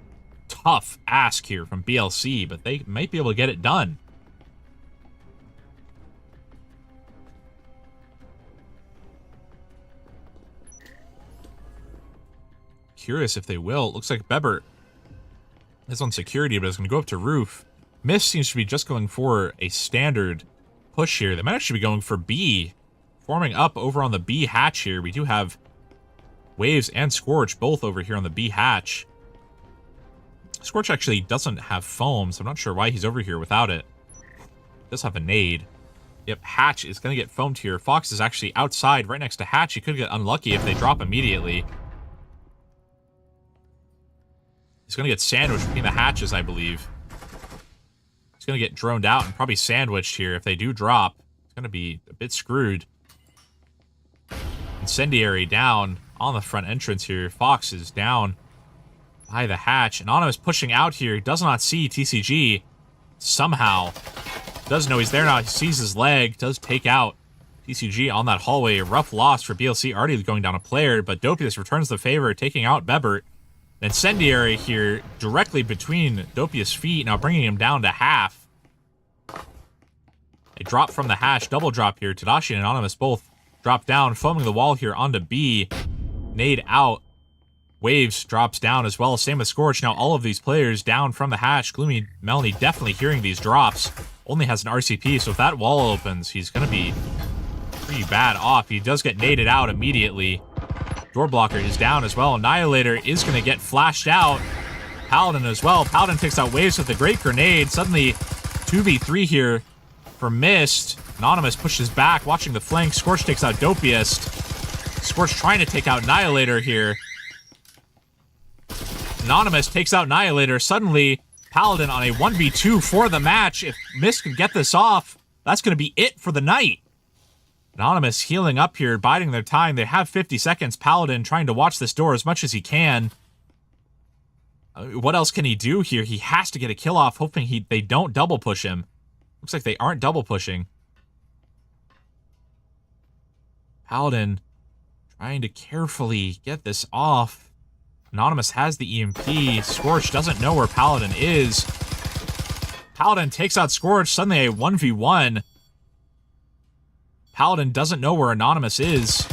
tough ask here from BLC, but they might be able to get it done. Curious if they will. It looks like Bebert is on security, but is going to go up to roof. MYST seems to be just going for a standard push here. They might actually be going for B. Forming up over on the B hatch here. We do have Waves and Scorch both over here on the B hatch. Scorch actually doesn't have foam, so I'm not sure why he's over here without it. Does have a nade. Yep, Hatch is going to get foamed here. Fox is actually outside right next to Hatch. He could get unlucky if they drop immediately. He's going to get sandwiched between the hatches, I believe. He's going to get droned out and probably sandwiched here. If they do drop, it's going to be a bit screwed. Incendiary down on the front entrance here. Fox is down by the hatch. Anonymous pushing out here. Does not see TCG. Somehow. Does know he's there now. He sees his leg. Does take out TCG on that hallway. A rough loss for BLC. Already going down a player, but Dopius returns the favor, taking out Bebert. Incendiary here directly between Dopius' feet, now bringing him down to half. A drop from the hatch, double drop here. Tadashi and Anonymous both drop down, foaming the wall here onto B. Nade out. Waves drops down as well. Same with Scorch. Now all of these players down from the hatch. Gloomy Melanie definitely hearing these drops. Only has an RCP, so if that wall opens, he's going to be pretty bad off. He does get naded out immediately. Door blocker is down as well. Annihilator is going to get flashed out. Paladin as well. Paladin takes out Waves with a great grenade. Suddenly, 2v3 here for MYST. Anonymous pushes back, watching the flank. Scorch takes out Dopius. Scorch trying to take out Annihilator here. Anonymous takes out Annihilator. Suddenly, Paladin on a 1v2 for the match. If MYST can get this off, that's going to be it for the night. Anonymous healing up here, biding their time. They have 50 seconds. Paladin trying to watch this door as much as he can. What else can he do here? He has to get a kill off, hoping they don't double push him. Looks like they aren't double pushing. Paladin trying to carefully get this off. Anonymous has the EMP. Scorch doesn't know where Paladin is. Paladin takes out Scorch. Suddenly a 1v1. Paladin doesn't know where Anonymous is.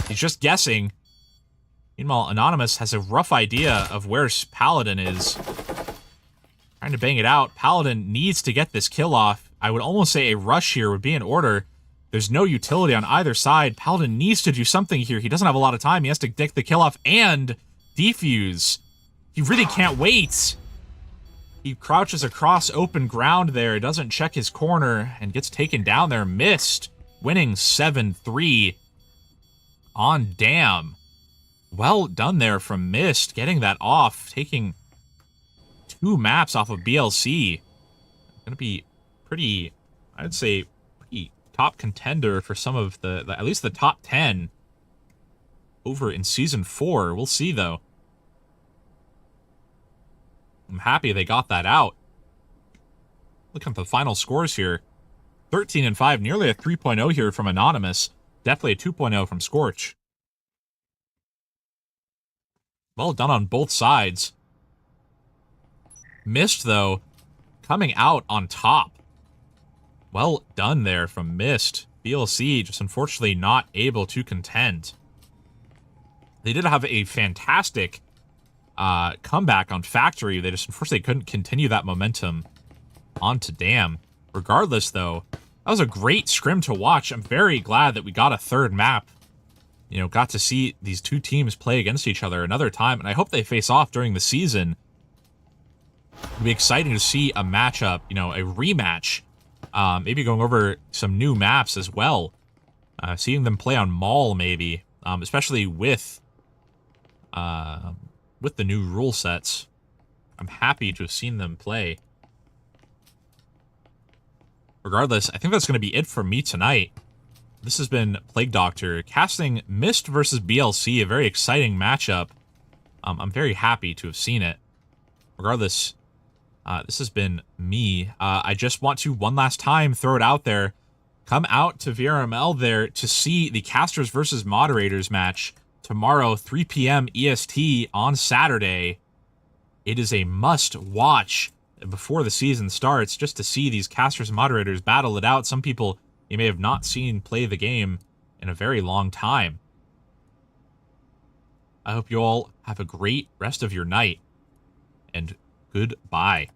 He's just guessing. Meanwhile, Anonymous has a rough idea of where Paladin is. Trying to bang it out. Paladin needs to get this kill off. I would almost say a rush here would be in order. There's no utility on either side. Paladin needs to do something here. He doesn't have a lot of time. He has to get the kill off and defuse. He really can't wait. He crouches across open ground there. Doesn't check his corner and gets taken down there. MYST. Winning 7-3 on Dam. Well done there from MYST, getting that off, taking 2 maps off of BLC. Gonna be pretty, I'd say, pretty top contender for some of the at least the top 10 over in Season 4. We'll see, though. I'm happy they got that out. Look at the final scores here. 13-5, nearly a 3.0 here from Anonymous. Definitely a 2.0 from Scorch. Well done on both sides. MYST, though, coming out on top. Well done there from MYST. BLC just unfortunately not able to contend. They did have a fantastic comeback on Factory. They just unfortunately couldn't continue that momentum onto Dam. Regardless, though, that was a great scrim to watch. I'm very glad that we got a third map. You know, got to see these two teams play against each other another time, and I hope they face off during the season. It'll be exciting to see a matchup, you know, a rematch. Maybe going over some new maps as well. Seeing them play on Mall, maybe, especially with the new rule sets. I'm happy to have seen them play. Regardless, I think that's going to be it for me tonight. This has been Plague Doctor casting MYST versus BLC, a very exciting matchup. I'm very happy to have seen it. Regardless, this has been me. I just want to, one last time, throw it out there. Come out to VRML there to see the Casters versus Moderators match tomorrow, 3 p.m. EST on Saturday. It is a must-watch before the season starts, just to see these Casters and Moderators battle it out. Some people you may have not seen play the game in a very long time. I hope you all have a great rest of your night, and goodbye.